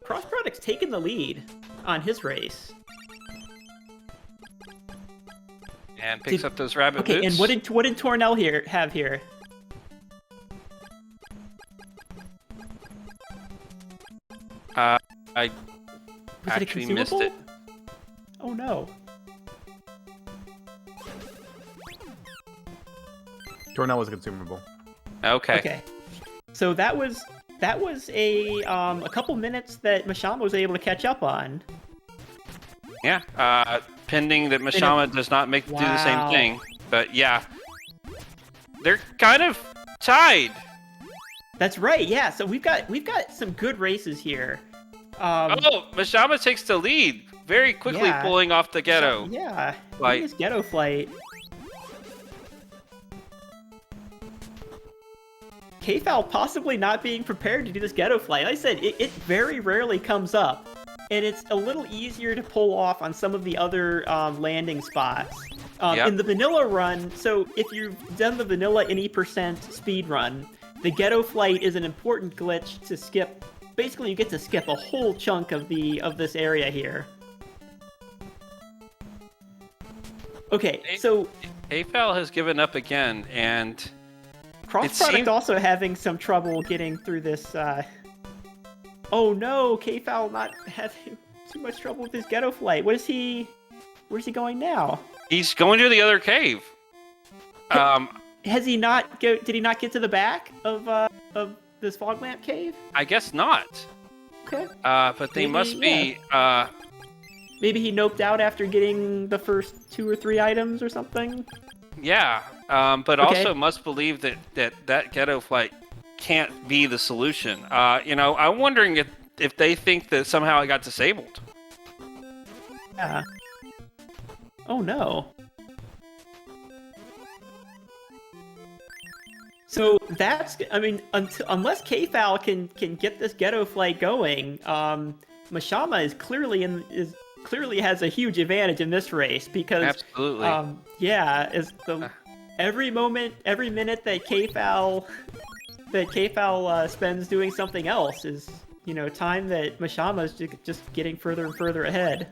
crossproduct's taken the lead on his race. And picks up those rabbit boots. Okay, and what did Tornel have here? I Was actually missed it. Oh no. Tornel was consumable. Okay. Okay. So that was a couple minutes that Mashama was able to catch up on. Yeah. Pending that Mashama does not do the same thing. But yeah. They're kind of tied. That's right, yeah. So we've got some good races here. Mashama takes the lead very quickly, pulling off the Ghetto. Yeah, Flight. His Ghetto Flight. PMAkfal possibly not being prepared to do this Ghetto Flight. Like I said, it very rarely comes up, and it's a little easier to pull off on some of the other landing spots. In the vanilla run, so if you've done the vanilla any percent speed run, the Ghetto Flight is an important glitch to skip. Basically, you get to skip a whole chunk of this area here. Okay, so PMAkfal has given up again, and Crossproduct also having some trouble getting through this. Oh no, Kfowl not having too much trouble with his ghetto flight. Where's he going now? He's going to the other cave. Has he not go? Did he not get to the back of this fog lamp cave? I guess not. Okay. But they Maybe, must be. Maybe he noped out after getting the first 2 or 3 items or something. Yeah. But Okay. also must believe that ghetto flight can't be the solution. I'm wondering if they think that somehow it got disabled. Yeah. Oh no. So that's, I mean, unless Kfowl can get this ghetto flight going, Mashama is clearly has a huge advantage in this race because Absolutely. Every minute that Kfowl spends doing something else is time that Mashama is just getting further and further ahead.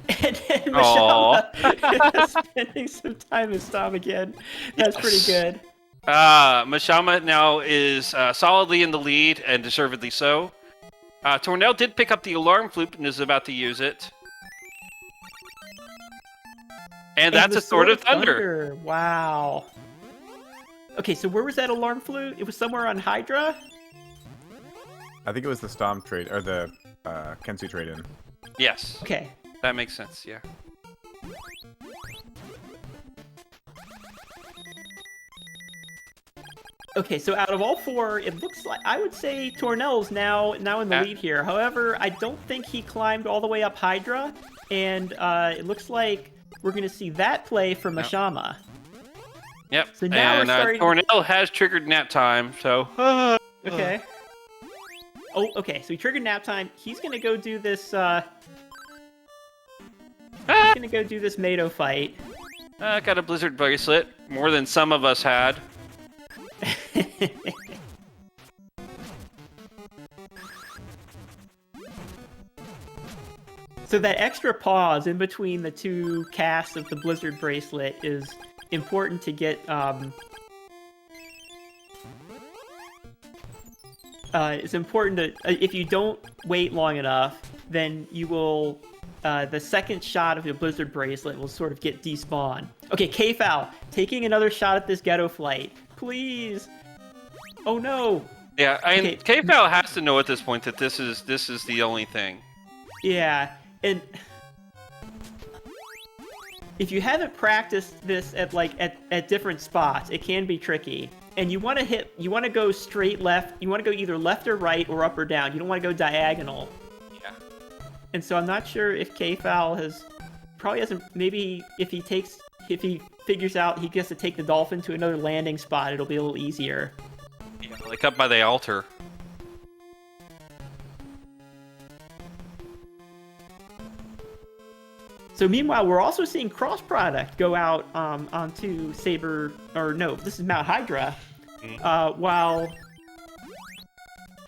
And Mashama spending some time in Stom again. That's pretty good. Mashama now is solidly in the lead, and deservedly so. Tornel did pick up the alarm flute and is about to use it. And that's the a Sword of Thunder. Wow. Okay, so where was that alarm flute? It was somewhere on Hydra? I think it was the Stomp trade, or the Kensu trade-in. Yes, Okay. that makes sense, yeah. Okay, so out of all 4, it looks like I would say Tornel's now in the lead here. However, I don't think he climbed all the way up Hydra, and it looks like we're going to see that play for Mashama. Yep. So now and we're starting. Tornel has triggered nap time, so. Okay. Oh, okay. So he triggered nap time. He's going to go do this. He's going to go do this Mado fight. Got a Blizzard bracelet, more than some of us had. So that extra pause in between the 2 casts of the Blizzard bracelet is important to get. It's important to if you don't wait long enough, then you will. The second shot of your Blizzard bracelet will sort of get despawned. Okay, Kfowl taking another shot at this ghetto flight, please. Oh no. Yeah, I mean, Kfowl has to know at this point that this is the only thing. Yeah, and if you haven't practiced this at different spots, it can be tricky. And you want to go straight left. You want to go either left or right or up or down. You don't want to go diagonal. Yeah. And so I'm not sure if Kfowl hasn't. Maybe if he figures out he gets to take the dolphin to another landing spot, it'll be a little easier. Yeah, like up by the altar. So meanwhile, we're also seeing crossproduct go out onto Saber, or no, this is Mount Hydra, while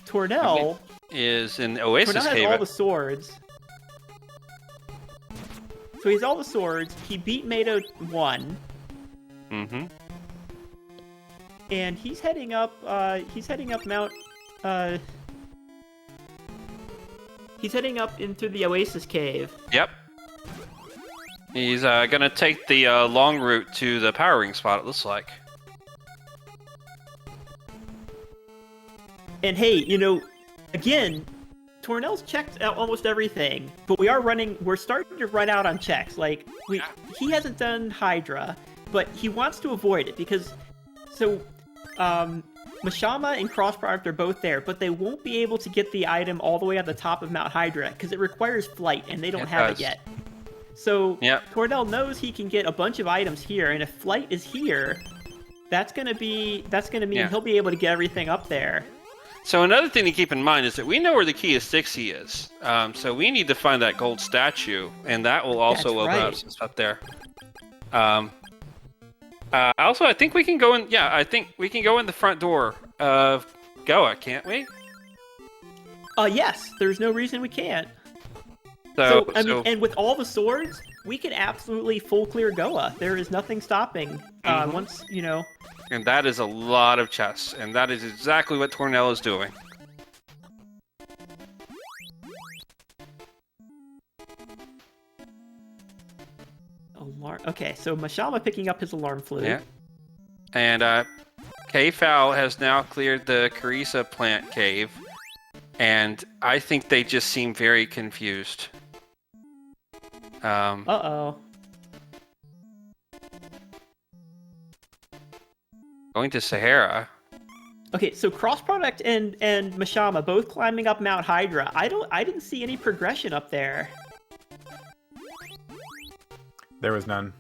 Tornel is in Oasis has Cave. all the swords. So he has all the swords. He beat Mado 1. Mm-hmm. And he's heading up. He's heading up Mount. He's heading up into the Oasis Cave. Yep. He's gonna take the long route to the powering spot, it looks like. And hey, again, Tornel's checked out almost everything, but we're starting to run out on checks. Like, he hasn't done Hydra, but he wants to avoid it because, Mashama and Crossproduct are both there, but they won't be able to get the item all the way at the top of Mount Hydra because it requires flight, and they don't have it yet. So Tornel knows he can get a bunch of items here, and if flight is here, that's gonna mean he'll be able to get everything up there. So another thing to keep in mind is that we know where the key of Stixie is. So we need to find that gold statue, and that will also open up some stuff there. Also, I think we can go in. Yeah, I think we can go in the front door of Goa, can't we? Yes. There's no reason we can't. So I mean, and with all the swords, we can absolutely full clear Goa. There is nothing stopping. Once you know. And that is a lot of chess, and that is exactly what Tornel is doing. Alarm. Okay, so Mashama picking up his alarm flute. Yeah. And PMAkfal has now cleared the Carissa plant cave, and I think they just seem very confused. Uh-oh. Going to Sahara. Okay, so crossproduct and Mashama both climbing up Mount Hydra. I didn't see any progression up there. There was none.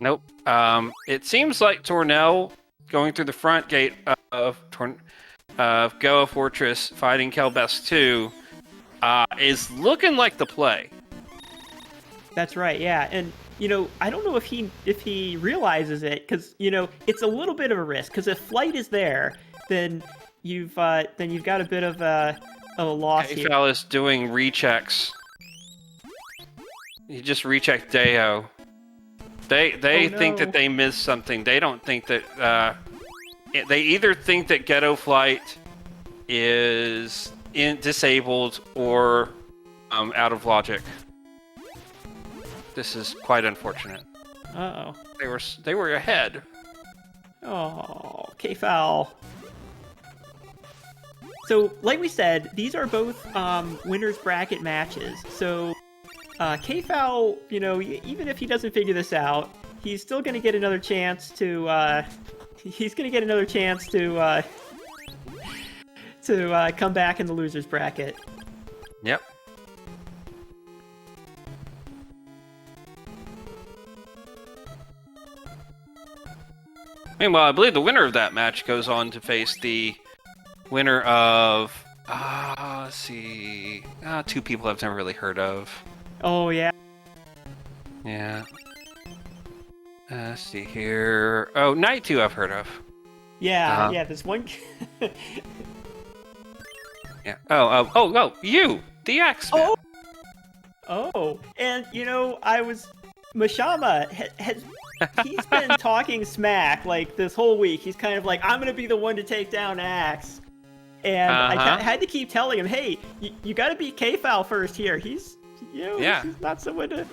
Nope. It seems like Tornel going through the front gate of Goa Fortress fighting Kelbest 2 is looking like the play. That's right, yeah. And you know, I don't know if he realizes it, because you know it's a little bit of a risk. Because if flight is there, then you've got a bit of a loss here. PMAkfal is doing rechecks. He just rechecked Deo. They think that they missed something. They don't think that they either think that Ghetto Flight is disabled or out of logic. This is quite unfortunate. Uh-oh. They were ahead. Oh, Kfal. So, like we said, these are both winners bracket matches. So, Kfal, you know, even if he doesn't figure this out, he's still going to get another chance to. To come back in the losers bracket. Yep. Meanwhile, I believe the winner of that match goes on to face the winner of, let's see, two people I've never really heard of. Oh, yeah. Yeah. Let's see here. Oh, Night 2 I've heard of. Yeah, yeah, there's one... Yeah. Oh, you! The X-Men! Oh, and, you know, Mashama has... He's been talking smack, like, this whole week. He's kind of like, I'm gonna be the one to take down Axe. And I had to keep telling him, hey, you gotta beat Kfal first here. He's, you know, he's not someone to...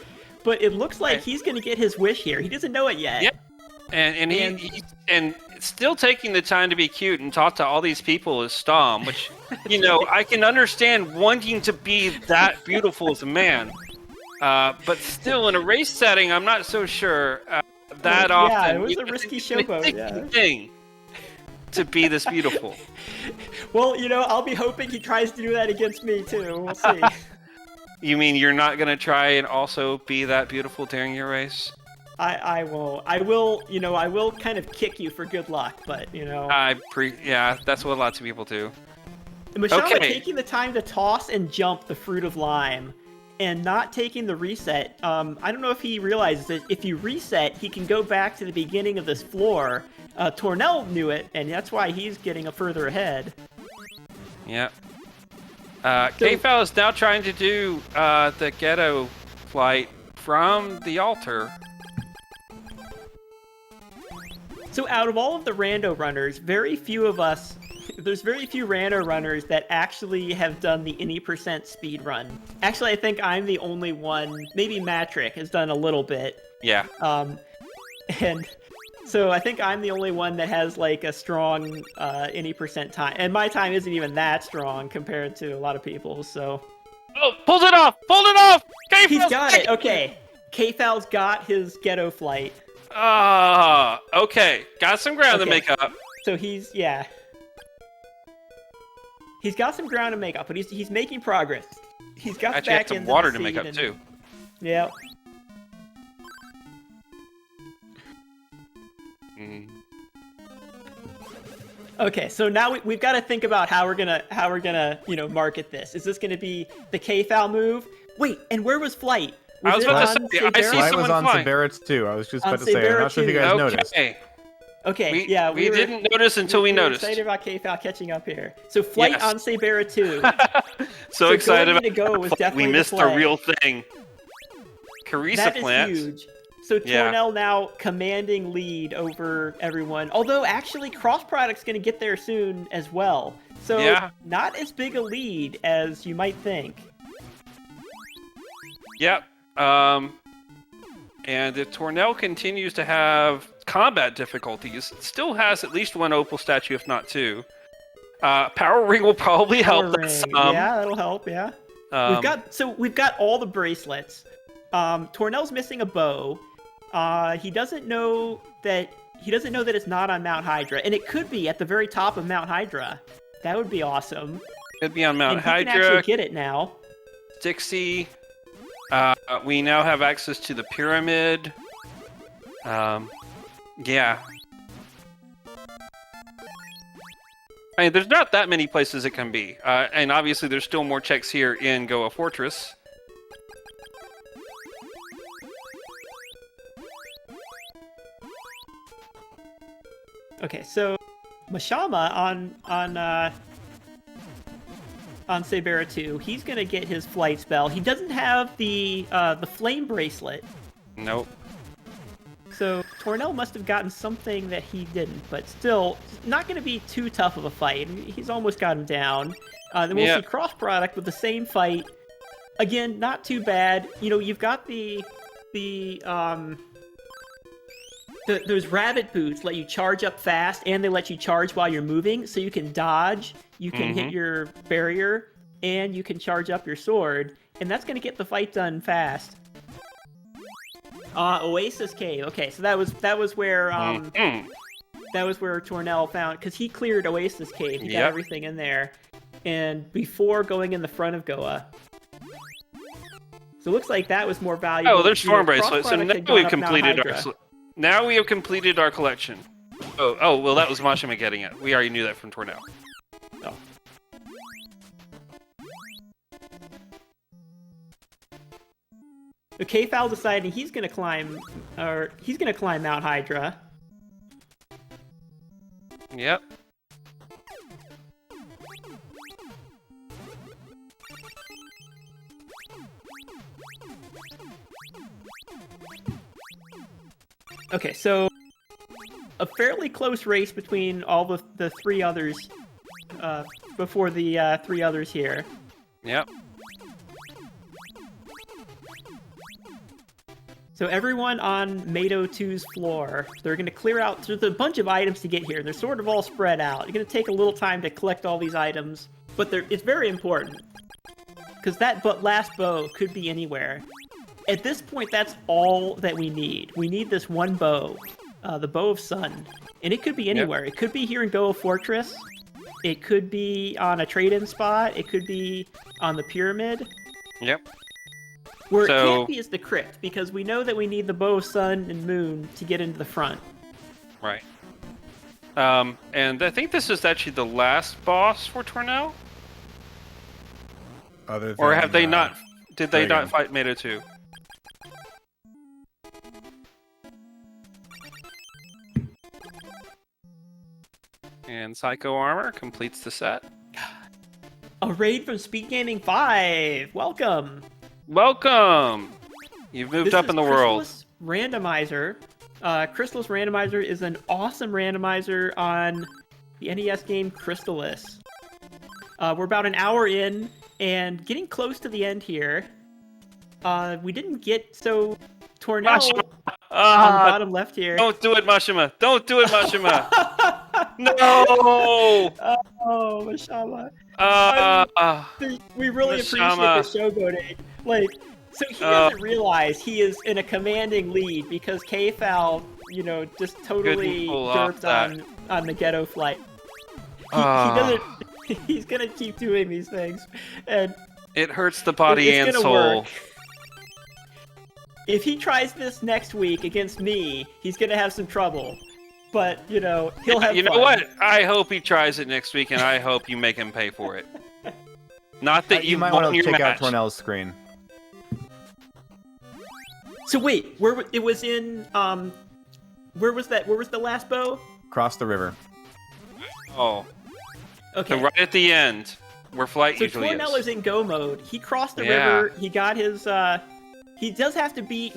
But it looks like he's gonna get his wish here. He doesn't know it yet. Yep. And he's still taking the time to be cute and talk to all these people as Stom, which, you know, I can understand wanting to be that beautiful as a man. But still, in a race setting, I'm not so sure that often. Yeah, it was a risky showboat, thing to be this beautiful. Well, you know, I'll be hoping he tries to do that against me, too. We'll see. You mean you're not going to try and also be that beautiful during your race? I will, you know, I will kind of kick you for good luck, but, you know. Yeah, that's what lots of people do. Mashama taking the time to toss and jump the Fruit of Lime and not taking the reset. I don't know if he realizes that if you reset, he can go back to the beginning of this floor. Tornel knew it, and that's why he's getting a further ahead. Yep. Kfal is now trying to do the Ghetto Flight from the altar. So out of all of the rando runners, there's very few rando runners that actually have done the any percent speed run. Actually, I think I'm the only one. Maybe Matrick has done a little bit. Yeah. And so I think I'm the only one that has like a strong any percent time, and my time isn't even that strong compared to a lot of people. So. Oh, pulled it off! Pulled it off! Kfal's He's got it. Okay, Kfal's got his Ghetto Flight. Okay. Got some ground to make up. So he's got some ground to make up, but he's making progress. He's got actually back had in some water to make up too. Yeah. Okay, so now we've got to think about how we're gonna you know market this. Is this gonna be the Kfal move? Wait, and where was Flight? I was about to say, I see I someone was on flying. Sabarits too. I was just On about to say, I'm not sure if you guys noticed. Okay, we didn't notice until we were noticed. excited about K-Foul catching up here. So Flight Yes. on Sabera 2. so excited going about into Go was definitely we missed the the play. real thing. Carissa That is plant. huge. So Yeah. Tornel now commanding lead over everyone. Although actually Cross Product's going to get there soon as well. So Yeah. not as big a lead as you might think. Yep. And if Tornel continues to have combat difficulties, it still has at least one Opal statue, if not two. Power Ring will probably help. Power That's, Ring. Yeah, that'll help. Yeah. We've got all the bracelets. Tornel's missing a bow. He doesn't know that it's not on Mount Hydra, and it could be at the very top of Mount Hydra. That would be awesome. Could be on Mount And he can Hydra. actually get it now. Dixie. We now have access to the pyramid. Yeah. I mean, there's not that many places it can be. And obviously there's still more checks here in Goa Fortress. Okay, so Mashama on Sabera 2, he's gonna get his flight spell. He doesn't have the flame bracelet, Nope. so Tornel must have gotten something that he didn't. But still, not gonna be too tough of a fight. He's almost got him down. Then we'll see Cross Product with the same fight. Again, not too bad. You know, you've got those rabbit boots let you charge up fast, and they let you charge while you're moving, so you can dodge, you can hit your barrier, and you can charge up your sword, and that's going to get the fight done fast. Oasis Cave. Okay, so that was where Tornel found, because he cleared Oasis Cave. He got everything in there, and before going in the front of Goa. So it looks like that was more valuable. Oh, there's Storm Bracelet. So now we've completed our. we have completed our collection. Oh, well, that was Mashima getting it. We already knew that from Tornel. Oh. So K-Foul deciding he's gonna climb Mount Hydra. Yep. Okay, so a fairly close race between all the three others before the three others here. Yep. So everyone on Mado 2's floor, they're going to clear out. There's a bunch of items to get here. They're sort of all spread out. You're going to take a little time to collect all these items, but it's very important because that last bow could be anywhere. At this point, that's all that we need. We need this one bow, the Bow of Sun, and it could be anywhere. It could be here in Goa Fortress. It could be on a trade-in spot. It could be on the pyramid. Yep. Where it can't be is the crypt, because we know that we need the Bow of Sun and Moon to get into the front. Right. And I think this is actually the last boss for Tornel? Or have they not... Did they not fight Mado 2? And Psycho Armor completes the set. A raid from Speed Gaming 5! Welcome! Welcome! You've moved up in the world. Crystalis Randomizer. Crystalis Randomizer is an awesome randomizer on the NES game Crystalis. We're about an hour in, and getting close to the end here. We didn't get... So, Tornel on the bottom left here. Don't do it, Mashima! Don't do it, Mashima! No! Oh, Mashama. We really appreciate the showboating. Like, so he doesn't realize he is in a commanding lead because K-Foul, just totally derped on the ghetto flight. He doesn't. He's gonna keep doing these things, and it hurts the body and soul. Work. If he tries this next week against me, he's gonna have some trouble. But he'll have. You know what? I hope he tries it next week, and I hope you make him pay for it. Not that you might want to check out Tornel's screen. So wait, where it was in? Where was that? Where was the last bow? Cross the river. Oh, Okay. so right at the end, where flight So usually Tornel is. is in go mode. He crossed the Yeah. river. He got his. He does have to beat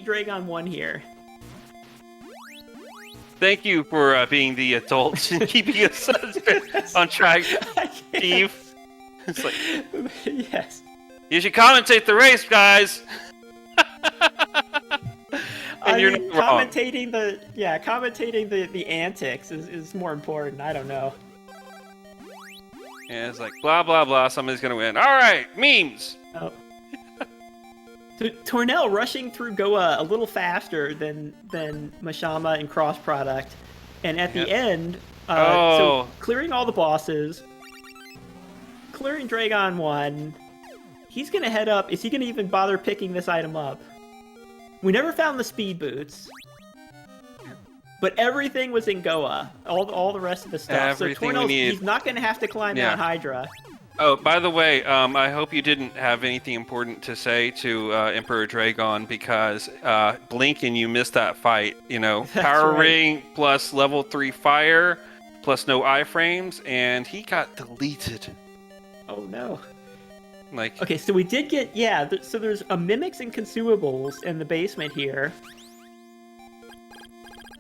Dragon 1 here. Thank you for being the adult and keeping us on track, Steve. It's like, Yes. you should commentate the race, guys. And I you're mean, not wrong. commentating the antics is more important. I don't know. Yeah, it's like blah blah blah. Somebody's gonna win. All right, memes. Oh. So Tornel rushing through Goa a little faster than Mashama and Cross Product, and at the end, so clearing all the bosses, clearing Dragon 1, he's gonna head up. Is he gonna even bother picking this item up? We never found the speed boots, but everything was in Goa. All the rest of the stuff. Everything so we need. he's not gonna have to climb Mount Hydra. Oh, by the way, I hope you didn't have anything important to say to Emperor Dragon because blink and you missed that fight. You know, power right. ring plus level 3 fire plus no iframes, and he got deleted. Oh no. Like, Okay, so we did get so there's a mimics and consumables in the basement here.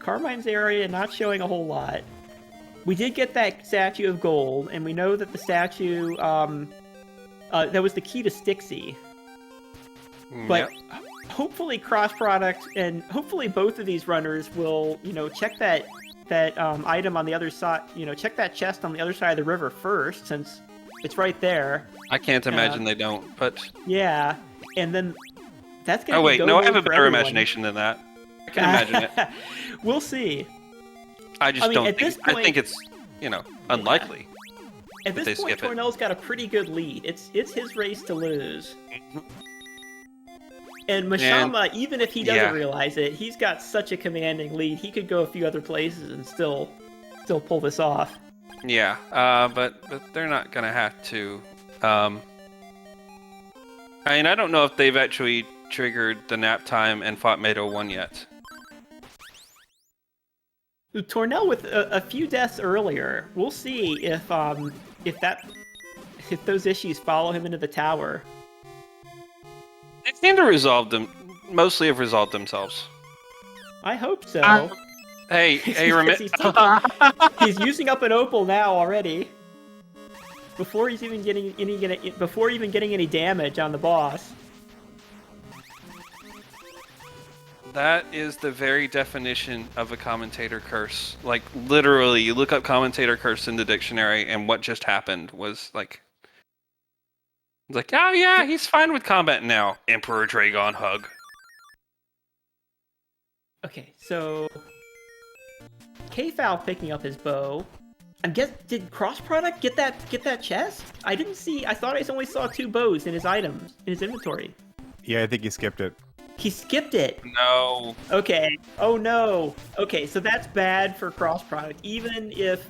Carmine's area not showing a whole lot. We did get that statue of gold, and we know that the statue, that was the key to Stixie. But hopefully Cross Product and hopefully both of these runners will, check that item on the other side, check that chest on the other side of the river first, since it's right there. I can't imagine they don't, but... Yeah, and then that's gonna Oh be wait, go no, I mode have a for better everyone. imagination than that. I can imagine it. We'll see. I just don't at think... this point- I think it's, unlikely. At But this they point, skip it. Tornel's got a pretty good lead. It's his race to lose. And Mashama, even if he doesn't realize it, he's got such a commanding lead. He could go a few other places and still pull this off. Yeah, but they're not gonna have to. I mean, I don't know if they've actually triggered the nap time and fought Mado 1 yet. Tornel with a few deaths earlier. We'll see if those issues follow him into the tower. They seem to resolve them. Mostly have resolved themselves. I hope so. Hey, Remit. He's using up an opal now already. Before he's even getting any damage on the boss. That is the very definition of a commentator curse. Like, literally, you look up commentator curse in the dictionary, and what just happened was like... It's like, oh yeah, he's fine with combat now. Emperor Dragon hug. Okay, so Kfal picking up his bow. Did Cross Product get that chest? I didn't see. I thought I only saw 2 bows in his items in his inventory. Yeah, I think he skipped it. He skipped it. No. Okay. Oh no. Okay, so that's bad for Cross Product. Even if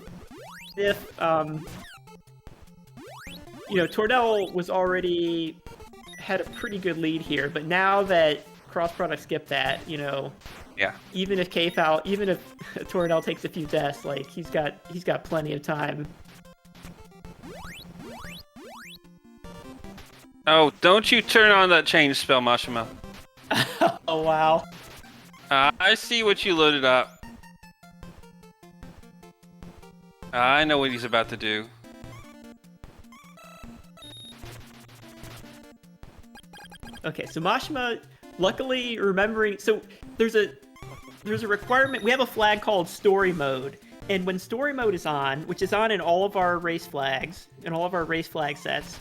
Tornel was already had a pretty good lead here, but now that Cross Product skipped that, Yeah. even if Tornel takes a few deaths, like he's got plenty of time. Oh, don't you turn on that change spell, Mashima. Oh wow. I see what you loaded up. I know what he's about to do. Okay, so Mashima, luckily remembering, so there's a requirement. We have a flag called Story Mode, and when Story Mode is on, which is on in all of our race flags, in all of our race flag sets,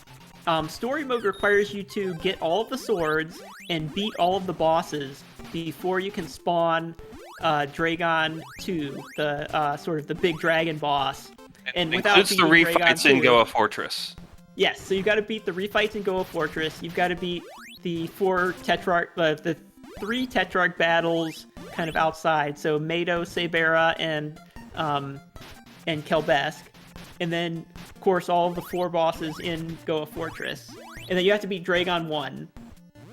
Story Mode requires you to get all of the swords and beat all of the bosses before you can spawn Dragon 2, the sort of the big dragon boss. And without includes the beating Dragon refights in 2, Goa Fortress. Yes, so you've got to beat the refights in Goa Fortress. You've got to beat the 3 Tetrarch battles kind of outside. So Mado, Sabera, and Kelbesk. And then, of course, all of the 4 bosses in Goa Fortress. And then you have to beat Dragon 1.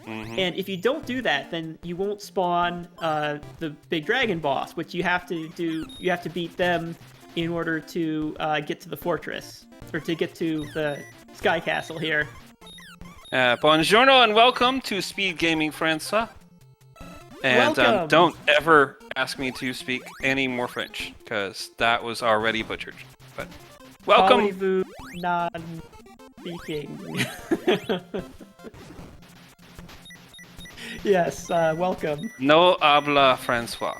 And if you don't do that, then you won't spawn the big dragon boss, which you have to do. You have to beat them in order to get to the fortress, or to get to the Sky Castle here. Buongiorno and welcome to Speed Gaming França. And don't ever ask me to speak any more French, because that was already butchered. But welcome. Parlez-vous non-speaking? Yes, welcome. No habla François.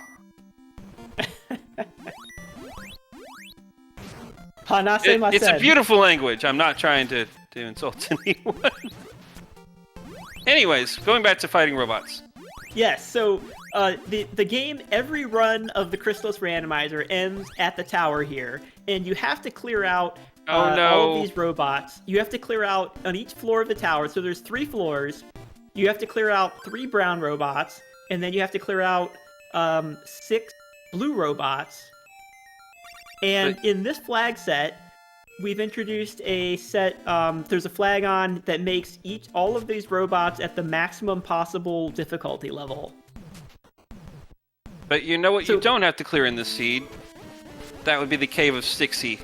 It's a beautiful language. I'm not trying to insult anyone. Anyways, going back to fighting robots. Yes, so the game, every run of the Crystalis randomizer ends at the tower here, and you have to clear out all of these robots. You have to clear out on each floor of the tower, so there's 3 floors. You have to clear out 3 brown robots, and then you have to clear out 6 blue robots. And in this flag set, we've introduced a set, there's a flag on that makes all of these robots at the maximum possible difficulty level. But you know what you don't have to clear in this seed? That would be the Cave of Styxy.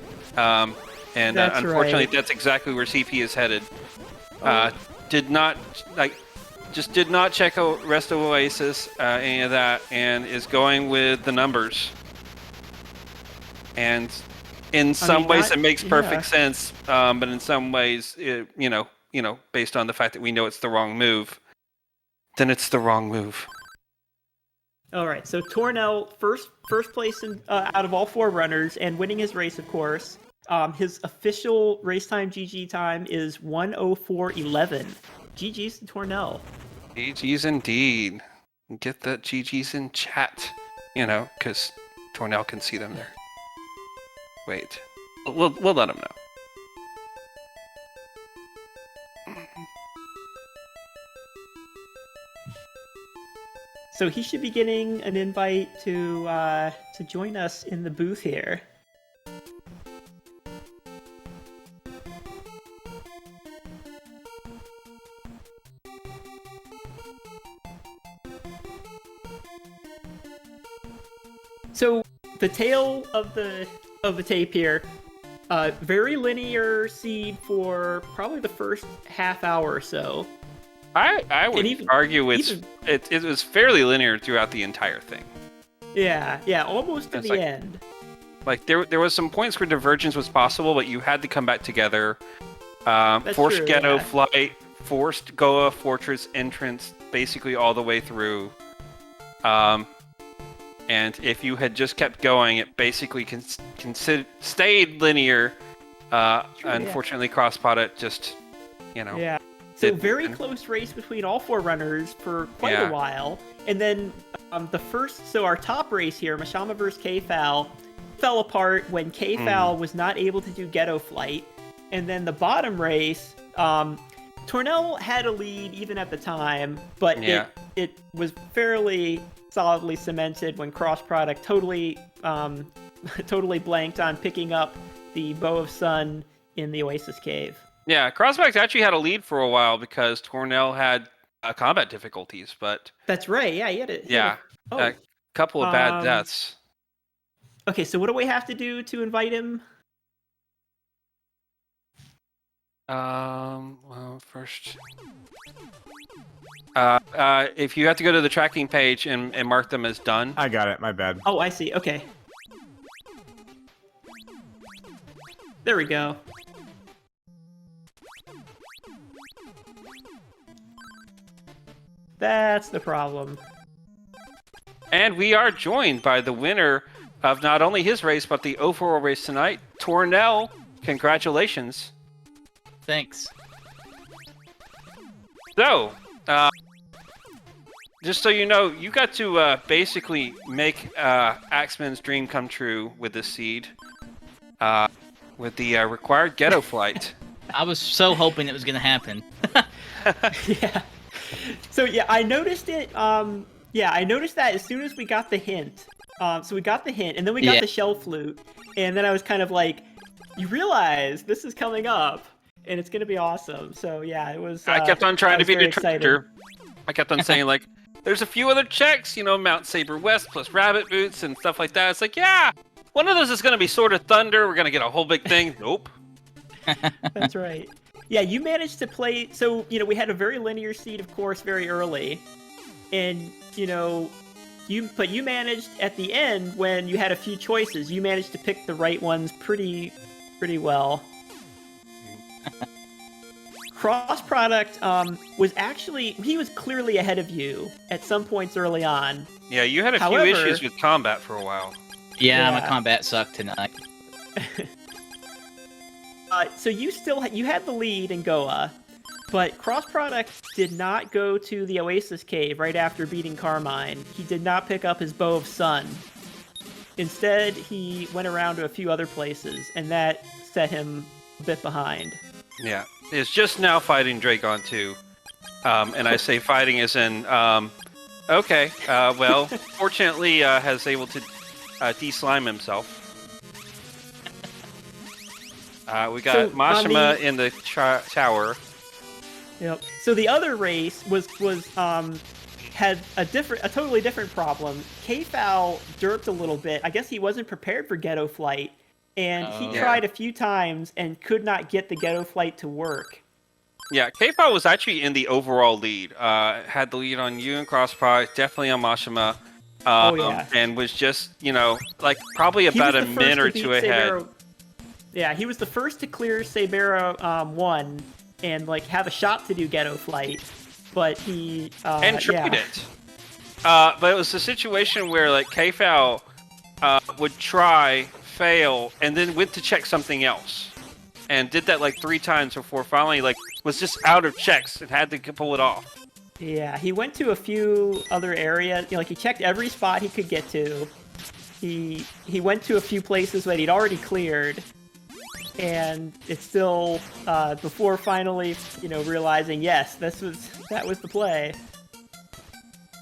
Unfortunately, that's exactly where CP is headed. Just did not check out rest of Oasis, any of that, and is going with the numbers. And in some ways it makes perfect sense, but in some ways, based on the fact that we know it's the wrong move, then it's the wrong move. All right, so Tornel, first place out of all 4 runners, and winning his race, of course. His official race time GG time is 1:04:11. GG's to Tornel. GG's indeed. Get the GG's in chat, because Tornel can see them there. Wait, we'll let him know. So he should be getting an invite to join us in the booth here. So the tail of the tape here, very linear seed for probably the first half hour or so. I would argue it was fairly linear throughout the entire thing. Yeah, almost to the end. Like there was some points where divergence was possible, but you had to come back together. Forced ghetto flight, forced Goa fortress entrance, basically all the way through. And if you had just kept going, it basically stayed linear. Unfortunately, crossproduct just, Yeah. So very close race between all 4 runners for quite a while. And then our top race here, Mashama vs. Kfal, fell apart when Kfal was not able to do ghetto flight. And then the bottom race, Tornel had a lead even at the time, but it was fairly solidly cemented when crossproduct totally blanked on picking up the Bow of Sun in the Oasis Cave. Yeah, crossproduct actually had a lead for a while because Tornel had combat difficulties, but that's right. Yeah, he had it. A couple of bad deaths. Okay, so what do we have to do to invite him? Well, first, if you have to go to the tracking page and mark them as done. I got it. My bad. Oh, I see. Okay. There we go. That's the problem. And we are joined by the winner of not only his race, but the overall race tonight, Tornel. Congratulations. Thanks. So, just so you know, you got to basically make Axeman's dream come true with this seed, with the required ghetto flight. I was so hoping it was going to happen. Yeah. So I noticed it. I noticed that as soon as we got the hint. So we got the hint, and then we got the shell flute, and then I was kind of like, you realize this is coming up, and it's gonna be awesome. So yeah, it was. I kept on trying to be a detractor. I kept on saying, like, there's a few other checks, Mount Saber West plus Rabbit Boots and stuff like that. It's like, yeah, one of those is going to be Sword of Thunder. We're going to get a whole big thing. Nope. That's right. Yeah, you managed to play. So, we had a very linear seed, of course, very early. And, but you managed at the end when you had a few choices. You managed to pick the right ones pretty well. Cross product was actually, he was clearly ahead of you at some points early on. Yeah, you had a few issues with combat for a while. Yeah, my combat sucked tonight. So you had the lead in Goa, but Cross Product did not go to the Oasis Cave right after beating Carmine. He did not pick up his Bow of Sun. Instead, he went around to a few other places, and that set him a bit behind. Yeah, is just now fighting Dragon 2. And I say fighting as in, okay, well, fortunately has able to de-slime himself. We got Mashima in the tower. Yep. So the other race had a totally different problem. K-Foul derped a little bit. I guess he wasn't prepared for Ghetto Flight, and he tried a few times and could not get the Ghetto Flight to work. Yeah, K-Foul was actually in the overall lead. Had the lead on you and Cross Product, definitely on Mashima. And was just, like probably about a minute or two ahead. Yeah, he was the first to clear Sabera 1 and like have a shot to do Ghetto Flight, but he and tried it. But it was a situation where like K-Foul would try, fail, and then went to check something else, and did that like 3 times before finally like was just out of checks and had to pull it off. Yeah, he went to a few other areas. Like he checked every spot he could get to. He went to a few places that he'd already cleared. And it's still before finally, realizing yes, that was the play.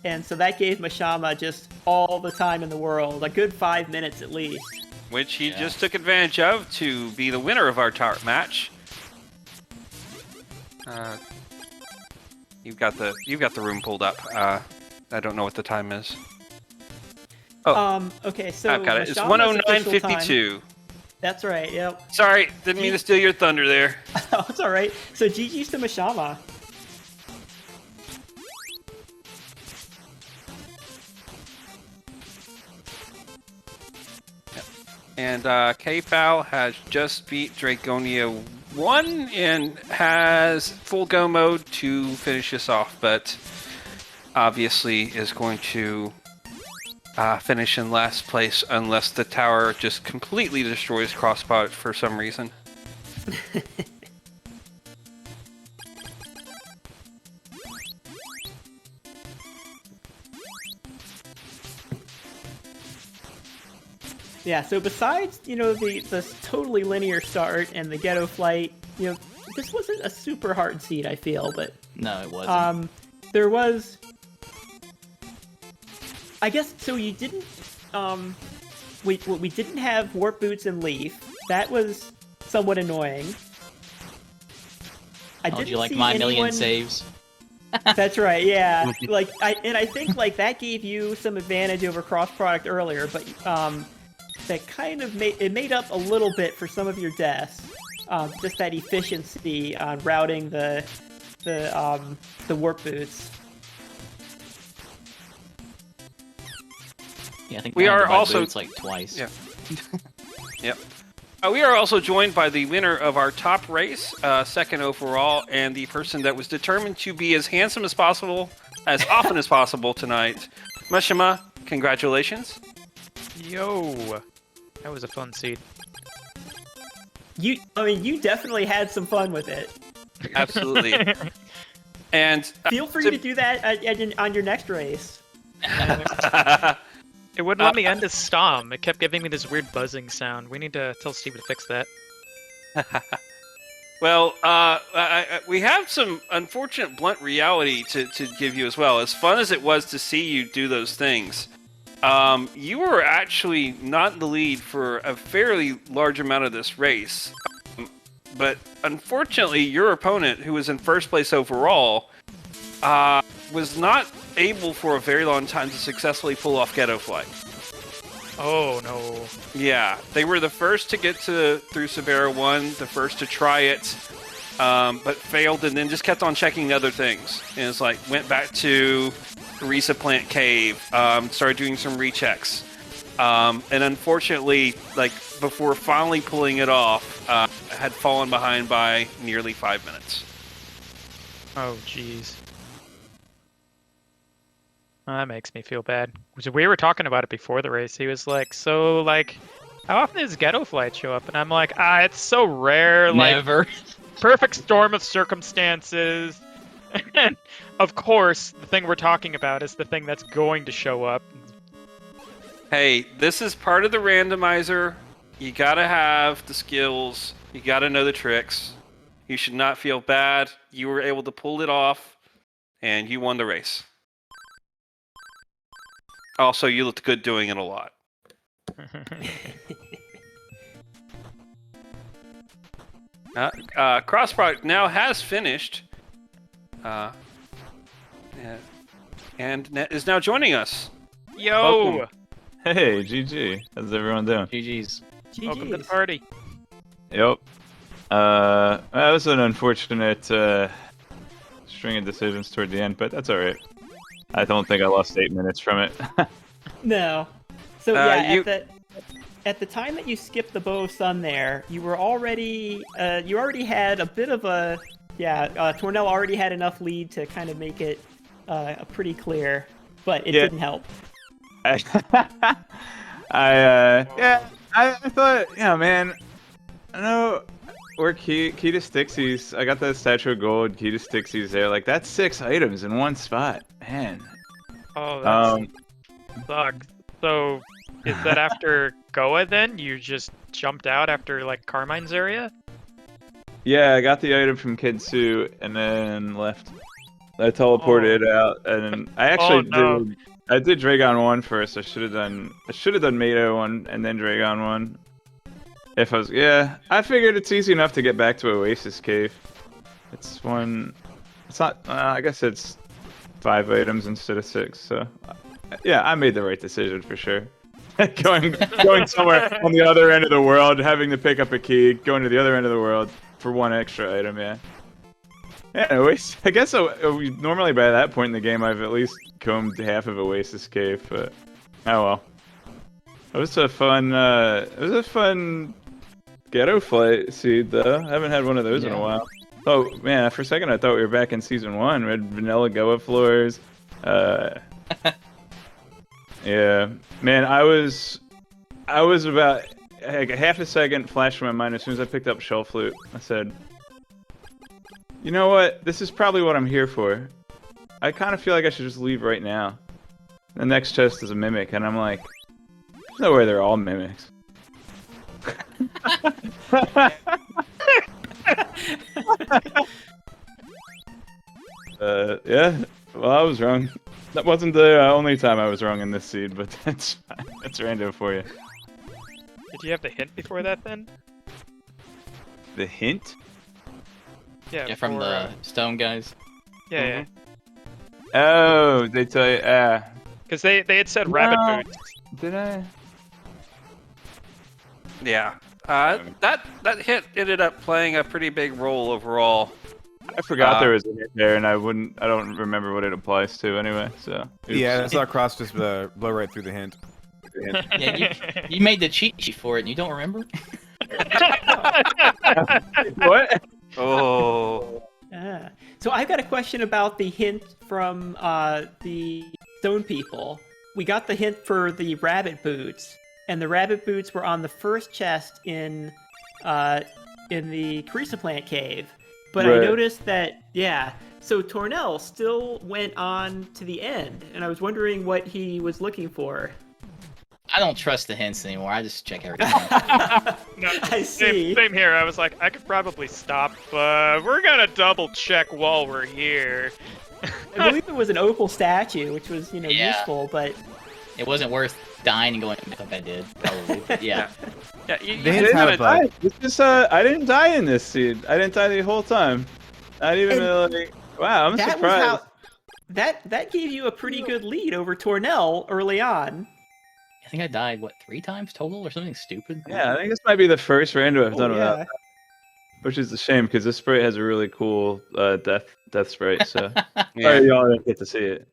And so that gave Mashama just all the time in the world, a good 5 minutes at least. Which he just took advantage of to be the winner of our match. You've got the room pulled up. I don't know what the time is. Oh. Okay, so I've got it. It's 1:09:52. That's right, yep. Sorry, didn't mean to steal your thunder there. Oh, it's alright. So GG's to Mashama. And K-Foul has just beat Dragonia 1 and has full go mode to finish this off, but obviously is going to finish in last place unless the tower just completely destroys Crosspot for some reason. Yeah, so besides, the totally linear start and the Ghetto Flight, this wasn't a super hard seed, I feel, but... No, it wasn't. There was... I guess, so you didn't, we didn't have Warp Boots and Leaf. That was somewhat annoying. Did you like my million saves? That's right, yeah. I think, that gave you some advantage over Cross Product earlier, but, that kind of made up a little bit for some of your deaths. Just that efficiency on routing the Warp Boots. Yeah, I think we are also boots, like twice. Yeah. Yep. We are also joined by the winner of our top race, second overall, and the person that was determined to be as handsome as possible, as often as possible tonight. Mashima, congratulations. Yo, that was a fun seed. You definitely had some fun with it. Absolutely. And feel free to do that on your next race. It wouldn't let me end his Stom. It kept giving me this weird buzzing sound. We need to tell Steve to fix that. Well, we have some unfortunate blunt reality to give you as well. As fun as it was to see you do those things, you were actually not in the lead for a fairly large amount of this race. But unfortunately, your opponent, who was in first place overall, was not able for a very long time to successfully pull off Ghetto Flight. Oh no. Yeah, they were the first to get through Severa 1, the first to try it, but failed, and then just kept on checking other things. And it's like, went back to Risa Plant Cave, started doing some rechecks. And unfortunately, like, before finally pulling it off, had fallen behind by nearly 5 minutes. Oh jeez. That makes me feel bad. We were talking about it before the race. He was like, so, like, how often does Ghetto Flight show up? And I'm like, it's so rare. Never. Like, perfect storm of circumstances. And, of course, the thing we're talking about is the thing that's going to show up. Hey, this is part of the randomizer. You gotta have the skills. You gotta know the tricks. You should not feel bad. You were able to pull it off, and you won the race. Also, you looked good doing it a lot. Crossproduct now has finished, and is now joining us. Yo! Welcome. Hey, GG. How's everyone doing? GG's. Welcome to the party. Yep. That was an unfortunate string of decisions toward the end, but that's alright. I don't think I lost 8 minutes from it. No. So yeah, at the time that you skipped the Bow of Sun there, you were already you already had a bit of a Tornel already had enough lead to kind of make it pretty clear, but it didn't help. I thought, yeah, man, I know we're key to Stixie's. I got that Statue of Gold, key to Stixie's there. Like, that's 6 items in one spot, man. Oh, that sucks. So, is that after Goa then? You just jumped out after, like, Carmine's area? Yeah, I got the item from Kidsu and then left. I teleported out, and I actually did. I did Dragon 1 first. I should have done Mato 1 and then Dragon 1. If I was, I figured it's easy enough to get back to Oasis Cave. It's not. I guess it's 5 items instead of 6. So, yeah, I made the right decision for sure. going somewhere on the other end of the world, having to pick up a key, going to the other end of the world for 1 extra item. Yeah. Yeah, Oasis. I guess normally by that point in the game, I've at least combed half of Oasis Cave, but oh well. It was a fun. Ghetto Flight seed though. I haven't had one of those in a while. Oh man, for a second I thought we were back in season 1. We had vanilla Goa floors. Yeah, man, I was about like a half a second flashed from my mind as soon as I picked up Shell Flute. I said, you know what? This is probably what I'm here for. I kind of feel like I should just leave right now. The next chest is a mimic, and I'm like, there's no way they're all mimics. Yeah. Well, I was wrong. That wasn't the only time I was wrong in this seed, but that's fine. That's random for you. Did you have the hint before that then? The hint? Yeah, from the stone guys. Yeah, Oh, they tell you, because they had said rabbit boots. Did I? Yeah. That hit ended up playing a pretty big role overall. I forgot there was a hint there, and I don't remember what it applies to anyway, so. Oops. Yeah, I saw Cross just blow right through the hint. Yeah, you made the cheat sheet for it, and you don't remember? What? Oh. So I've got a question about the hint from the stone people. We got the hint for the rabbit boots, and the rabbit boots were on the first chest in the Crystalis plant cave. But Right. I noticed that, so Tornel still went on to the end, and I was wondering what he was looking for. I don't trust the hints anymore. I just check everything. No, I see. Same here. I was like, I could probably stop, but we're gonna double check while we're here. I believe it was an opal statue, which was, Yeah. useful, but... It wasn't worth dying and going back like I did, probably. But yeah. Yeah, you They had kinda- kind of This is, I didn't die in this seed. I didn't die the whole time. Not even And like, wow, I'm that surprised. that gave you a pretty good lead over Tornel early on. I think I died, what, 3 times total or something stupid? Yeah, I think this might be the first rando I've done without yeah. that, which is a shame because this sprite has a really cool death sprite. So sorry y'all didn't get to see it.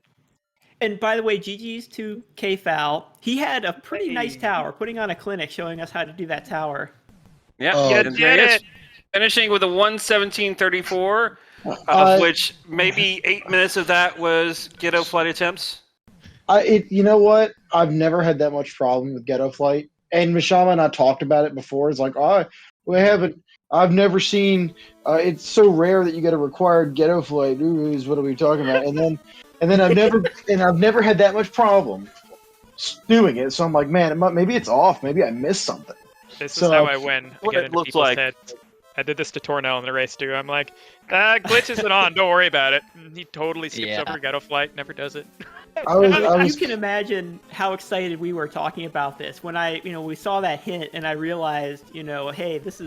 And by the way, GG's to KFal. He had a pretty nice tower, putting on a clinic, showing us how to do that tower. Yeah, Oh, and there did he is, it! finishing with a 117.34, of which maybe 8 minutes of that was Ghetto Flight attempts. You know what? I've never had that much problem with Ghetto Flight. And Mishama and I talked about it before. It's like, I've never seen. It's so rare that you get a required Ghetto Flight. Ooh, what are we talking about? And then I've never had that much problem doing it. So I'm like, man, maybe it's off. Maybe I missed something. This So- is how I win. I What get it into looked people's like. heads. I did this to Tornel in the race too. I'm like, glitch isn't on. Don't worry about it. And he totally skips Yeah. over Ghetto Flight. Never does it. You can imagine how excited we were talking about this when we saw that hint and I realized, hey, this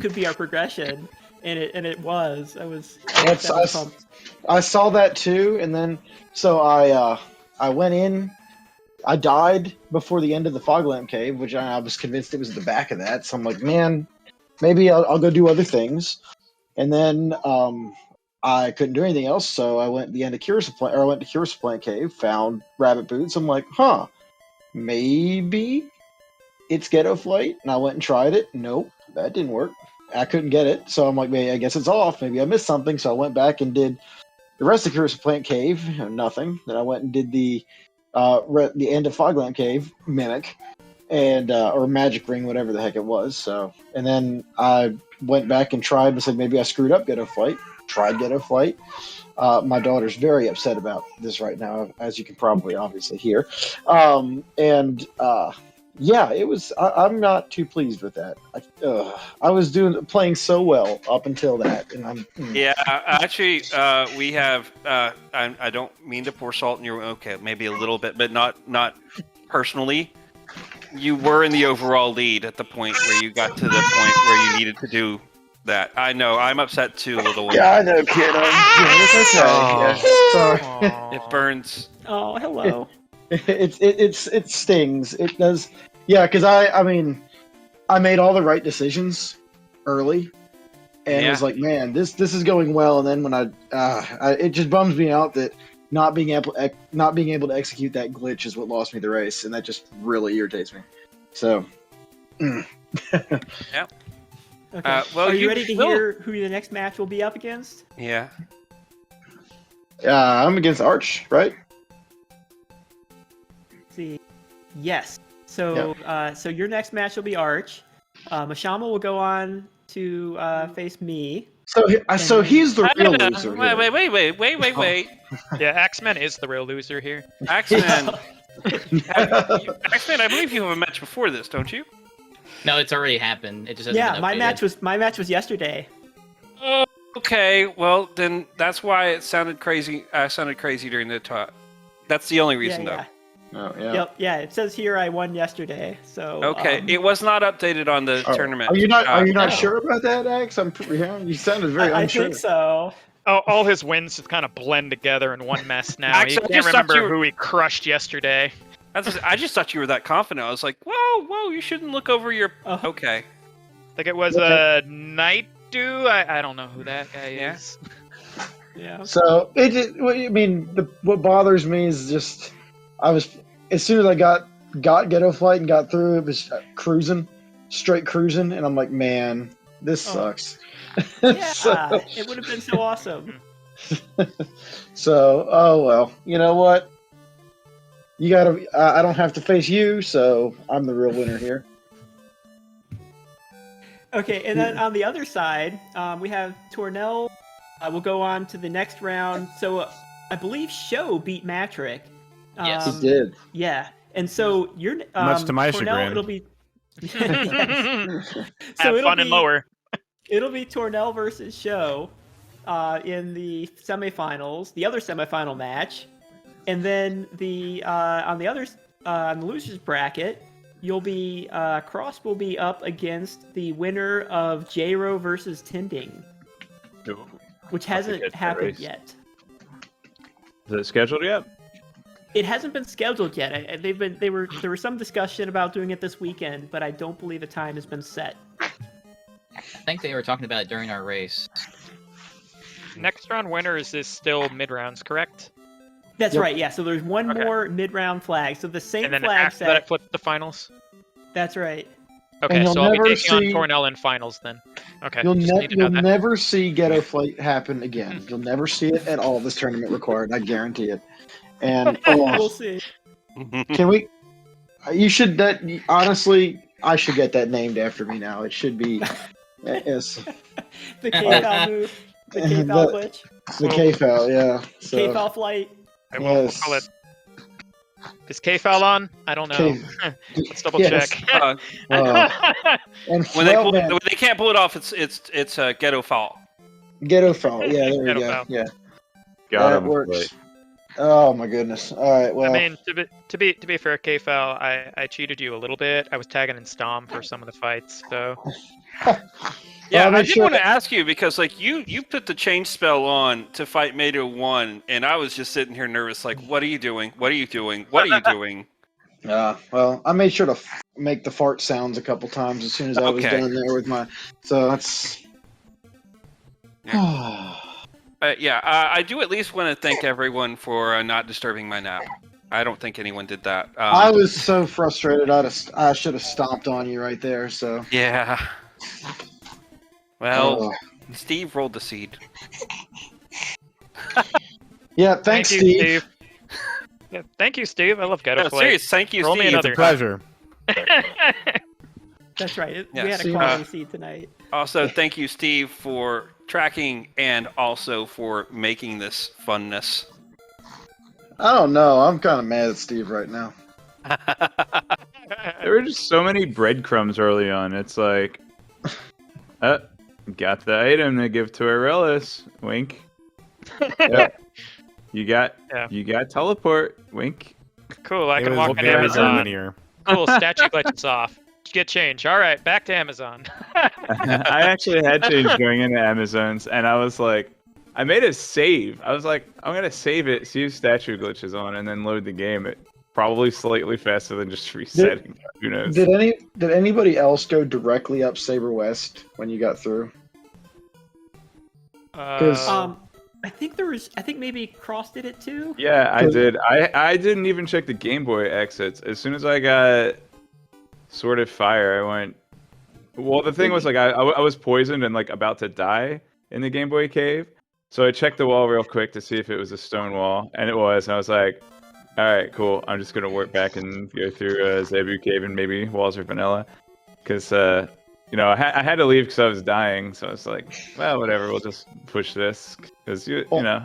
could be our progression, and it was. I was pumped. I saw that too, and then so I went in. I died before the end of the fog lamp cave, which I was convinced it was at the back of that. So I'm like, man, maybe I'll go do other things. And then I couldn't do anything else, so I went the end of I went to Curious Plant Cave, found rabbit boots. I'm like, maybe it's Ghetto Flight, and I went and tried it. Nope, that didn't work. I couldn't get it, so I'm like, maybe I guess it's off. Maybe I missed something. So I went back and did the rest of Curious Plant Cave, nothing. Then I went and did the end of Foglamp Cave, Mimic, and or Magic Ring, whatever the heck it was. So, and then I went back and tried and said maybe I screwed up Ghetto Flight. Tried Ghetto Flight. My daughter's very upset about this right now, as you can probably obviously hear. Yeah, it was. I'm not too pleased with that. I was playing so well up until that, and Yeah, actually, we have. I don't mean to pour salt in your. Okay, maybe a little bit, but not personally. You were in the overall lead at the point where you got to the point where you needed to do that. I know. I'm upset too, little one. Yeah, I know, kid. It's okay. Yeah, sorry. It burns. Oh, hello. It stings. It does. Yeah, because I made all the right decisions early, and it was like, man, this is going well. And then when it just bums me out that not being able to execute that glitch is what lost me the race, and that just really irritates me. So, Yeah. Okay. Well, are you ready to hear who the next match will be up against? Yeah. I'm against Arch, right? Let's see. Yes. So, so your next match will be Arch. Mashama will go on to face me. So he's the real loser. Wait. Yeah, Axeman is the real loser here. Axeman. Axeman, I believe you have a match before this, don't you? No, it's already happened. It just hasn't Yeah, been my match was yesterday. Oh, okay. Well, then that's why it sounded crazy. Sounded crazy during the talk. That's the only reason, though. Oh, yeah. Yep. Yeah. It says here I won yesterday. So. Okay. It was not updated on the tournament. Are you not no. sure about that, Axe? You sounded very unsure. I think so. All his wins just kind of blend together in one mess now. Actually, You I can't just thought remember you were- who he crushed yesterday. I just thought you were that confident. I was like, whoa, you shouldn't look over your. Oh. Okay. I think it was a Night Dew. I don't know who that guy is. Yeah. So what bothers me is just as soon as I got Ghetto Flight and got through, it was straight cruising, and I'm like, man, this sucks. Yeah. It would have been so awesome. So, oh well, you know what? You gotta. I don't have to face you, so I'm the real winner here. Okay, and then on the other side, we have Tornel. We'll go on to the next round. So I believe Show beat Matrick. Yes. He did. Yeah, and so you're Much to my Tornel, chagrin. It'll be Have it'll fun and lower. It'll be Tornel versus Show in the semifinals, the other semifinal match, and then on the losers bracket, you'll be Cross will be up against the winner of J-Ro versus Tinding, which hasn't happened yet. Is it scheduled yet? It hasn't been scheduled yet. There was some discussion about doing it this weekend, but I don't believe a time has been set. I think they were talking about it during our race. Next round winners is still mid rounds, correct? That's Yep. right. Yeah. So there's one Okay. more mid-round flag. So the same And then flag after that, I set. flip the finals. That's right. Okay, you'll so I'll be never taking on see- Tornel in finals then. Okay, You'll, just need to know you'll that. never see Ghetto Flight happen again. You'll never see it at all this tournament required. I guarantee it. And We'll see. can we? You should. That honestly, I should get that named after me now. It should be. Yes, The K-Fal move. The K-Fal glitch. the KFL. Yeah. So, K-Fal flight. We'll yes. call it. Is K-Fal on? I don't know. K- Let's double yes. check. And When they well, man, when they can't pull it off, it's a ghetto foul. Ghetto Fall. Yeah, there we Ghetto go. Fall. Yeah, Got that him. works. Oh my goodness. All right. Well, I mean, to be fair, K-Fal, I cheated you a little bit. I was tagging in Stom for some of the fights, so Yeah, I'll I make did sure want to that- ask you because like you put the change spell on to fight Mato 1, and I was just sitting here nervous, like, what are you doing? What are you doing? What are you doing? well, I made sure to make the fart sounds a couple times as soon as I was Okay. done there with my. So that's. Yeah, I do at least want to thank everyone for not disturbing my nap. I don't think anyone did that. I was so frustrated. I should have stomped on you right there. So. Yeah. Well, Oh. Steve rolled the seed. Yeah. Thanks, thank you, Steve. Yeah, thank you, Steve. I love Ghetto No, Flight. serious, thank you, Roll me Steve. another. Pleasure. That's right. We Yes. had a quality seed tonight. Also, thank you, Steve, for tracking and also for making this funness. I don't know. I'm kind of mad at Steve right now. There were just so many breadcrumbs early on. It's like, got the item to give to Aurelis. Wink. Yep. You got teleport. Wink. Cool, I It can was walk in very Amazon. linear. Cool, statue glitches off. Get change. All right, back to Amazon. I actually had change going into Amazon's, and I was like, I made a save. I was like, I'm gonna save it, see if statue glitches on, and then load the game. It probably slightly faster than just resetting. Who knows? Did anybody else go directly up Saber West when you got through? 'Cause, I think maybe Cross did it too. Yeah, I did. I didn't even check the Game Boy exits. As soon as I got Sword of Fire, I went. Well, the thing was like I was poisoned and like about to die in the Game Boy cave, so I checked the wall real quick to see if it was a stone wall, and it was. And I was like, all right, cool. I'm just gonna work back and go through Zebu Cave and maybe walls are vanilla, because you know I had to leave because I was dying. So I was like, well, whatever. We'll just push this because you know.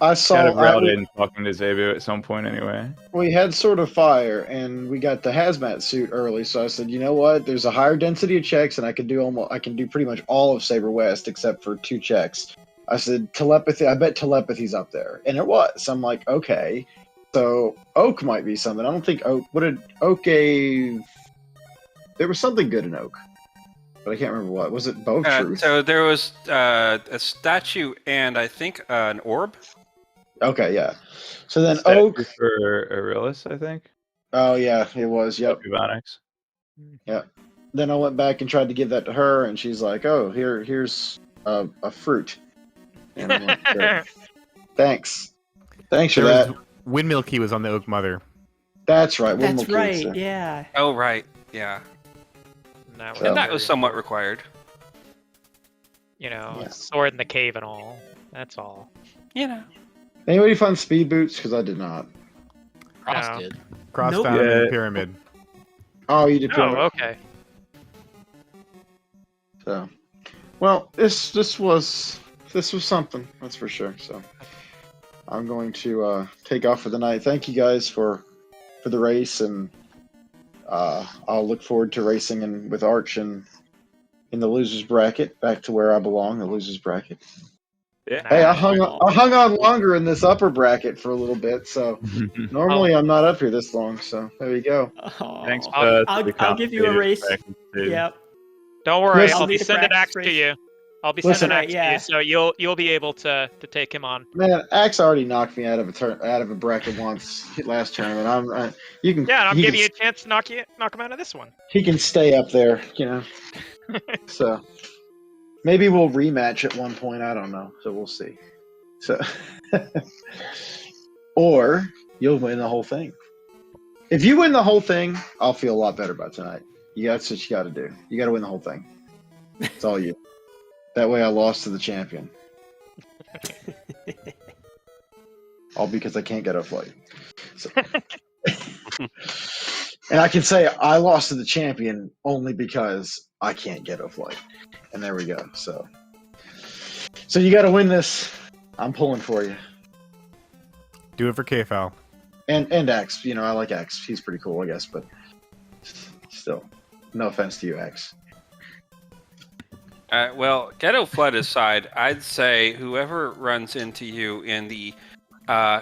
I saw. Kind of routed and talking to Zebu at some point anyway. We had Sword of Fire, and we got the hazmat suit early. So I said, you know what? There's a higher density of checks, and I can do pretty much all of Saber West except for 2 checks. I said telepathy. I bet telepathy's up there, and it was. I'm like, okay, so Oak might be something. I don't think Oak. What did Oak gave? There was something good in Oak, but I can't remember what. Was it both truth? So there was a statue and I think an orb. Okay, yeah. So then Statue Oak. for Aurelis, I think. Oh yeah, it was. Yep. Bubonics. Then I went back and tried to give that to her, and she's like, "Oh, here's a fruit." And I'm like, "Great. Thanks for There that." was Windmill Key was on the Oak Mother. That's right. That's Windmill right. Pizza. Yeah. Oh right, yeah, That So- and that was somewhat required. You know, Yeah. sword in the cave and all. That's all. You know. Anybody find speed boots? Because I did not. Cross No. did. Cross Nope. down Yeah. the pyramid. Oh, you did. Oh, pyramid. okay. So, well, this was something. That's for sure. So, I'm going to take off for the night. Thank you guys for the race, and I'll look forward to racing with Arch and in the losers bracket, back to where I belong, the losers bracket. Yeah. Hey, I hung on longer in this upper bracket for a little bit, so normally I'm not up here this long. So there you go. Aw. Thanks. I'll give you a race. Yep. Yep. Don't worry, Yes. I'll be Need a sending practice axe to race. you. I'll be Listen, sending Axe to yeah. you, so you'll be able to take him on. Man, Axe already knocked me out of a bracket once last tournament. You can. Yeah, and I'm he giving you can, a chance to knock him out of this one. He can stay up there, So maybe we'll rematch at one point. I don't know. So we'll see. So, or you'll win the whole thing. If you win the whole thing, I'll feel a lot better about tonight. That's what you got to do. You got to win the whole thing. It's all you. That way, I lost to the champion. All because I can't get a flight. So. And I can say I lost to the champion only because I can't get a flight. And there we go. So you got to win this. I'm pulling for you. Do it for KFL. And X. I like X. He's pretty cool, I guess. But still, no offense to you, X. Well, Ghetto Flood aside, I'd say whoever runs into you in the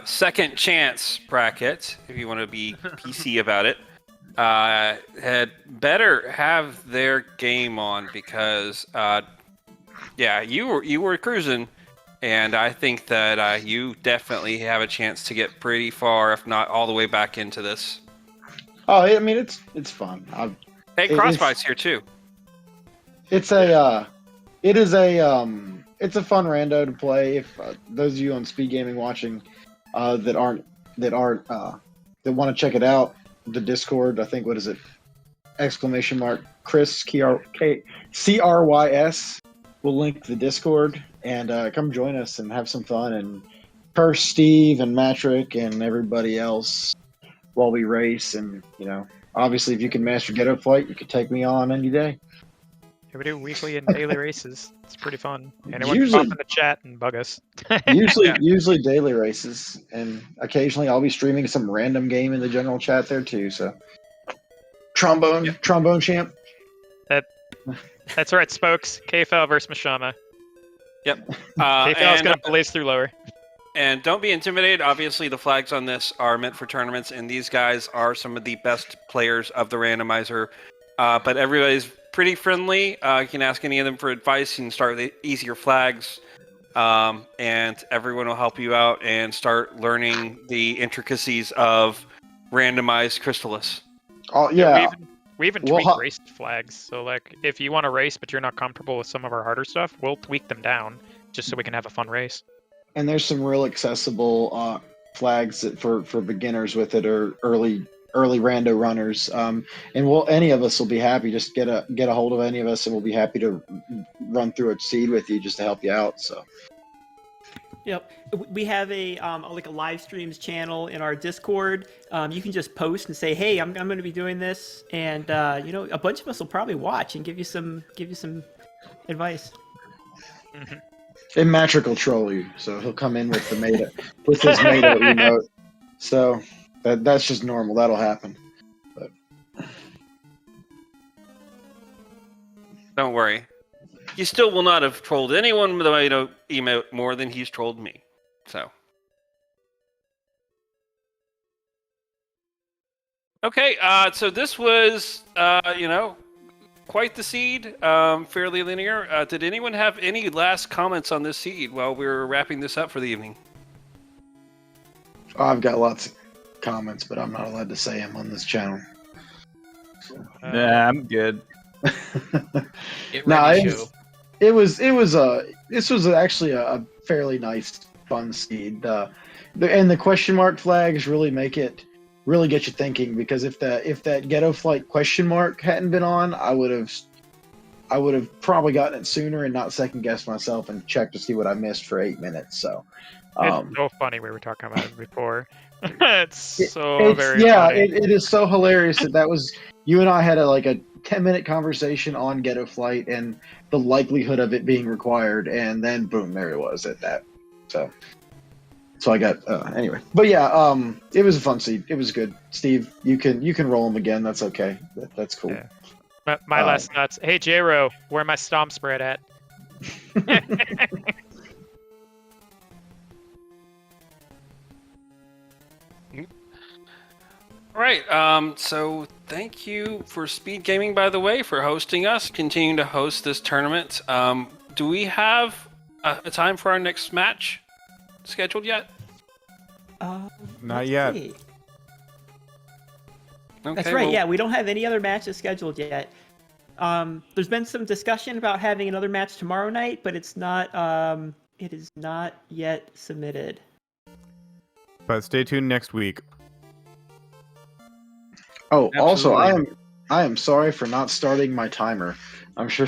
second chance bracket, if you want to be PC about it, had better have their game on because, you were cruising, and I think that you definitely have a chance to get pretty far, if not all the way back into this. Oh, I mean, it's fun. Hey, Crossbite's here too. It's a fun rando to play. If those of you on Speed Gaming watching that want to check it out, the Discord, I think, what is it? ! Chris CRYS. We'll link the Discord and come join us and have some fun and curse Steve and Matrick and everybody else while we race. And obviously, if you can master Ghetto Flight, you can take me on any day. Yeah, we do weekly and daily races. It's pretty fun. Anyone Usually- can pop in the chat and bug us. Usually daily races, and occasionally I'll be streaming some random game in the general chat there too. So trombone champ. That's right, Spokes. KFL versus Mashama. Yep. KFL's gonna blaze through lower. And don't be intimidated. Obviously, the flags on this are meant for tournaments, and these guys are some of the best players of the randomizer. But everybody's pretty friendly. You can ask any of them for advice. You can start with the easier flags, and everyone will help you out and start learning the intricacies of randomized Crystalis. Oh yeah, We even tweak race flags. So like, if you want to race but you're not comfortable with some of our harder stuff, we'll tweak them down just so we can have a fun race. and there's some real accessible flags for beginners with it or early rando runners. And any of us will be happy. Just get a hold of any of us, and we'll be happy to run through a seed with you just to help you out. So. Yep, we have a live streams channel in our Discord. You can just post and say, "Hey, I'm going to be doing this," and a bunch of us will probably watch and give you some advice. Mm-hmm. And Matrick will troll you, so he'll come in with his Mado emote. So that's just normal. That'll happen. But Don't worry. He still will not have trolled anyone with the emote more than he's trolled me. So. Okay, so this was, quite the seed, fairly linear. Did anyone have any last comments on this seed while we were wrapping this up for the evening? I've got lots of comments, but I'm not allowed to say them on this channel. Nah, I'm good. Get No, ready, show. This was actually a fairly nice, fun seed. And the question mark flags really get you thinking, because if that Ghetto Flight question mark hadn't been on, I would have probably gotten it sooner and not second guessed myself and checked to see what I missed for 8 minutes. So It's so funny. We were talking about it before. It's very yeah, funny. it is so hilarious that was you and I had a 10-minute conversation on Ghetto Flight and the likelihood of it being required, and then boom, there it was at that. So I got anyway. But yeah, it was a fun seed. It was good. Steve, you can roll them again. That's okay. That's cool. Yeah. My last nuts. Hey J-Ro, where my stomp spread at? All right, so thank you for Speed Gaming, by the way, for hosting us, continuing to host this tournament. do we have a time for our next match scheduled yet? Not let's yet. see. Okay, That's right. well, Yeah, we don't have any other matches scheduled yet. There's been some discussion about having another match tomorrow night, but it's not. It is not yet submitted. But stay tuned next week. Oh, also, Absolutely. I am sorry for not starting my timer. I'm sure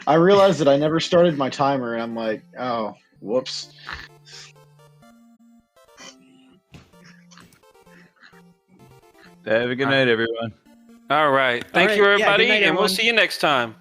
I realized that I never started my timer, and I'm like, oh, whoops. Have a good night, everyone. all right. Thank right. you, Yeah, good everybody, night, and we'll everyone. see you next time.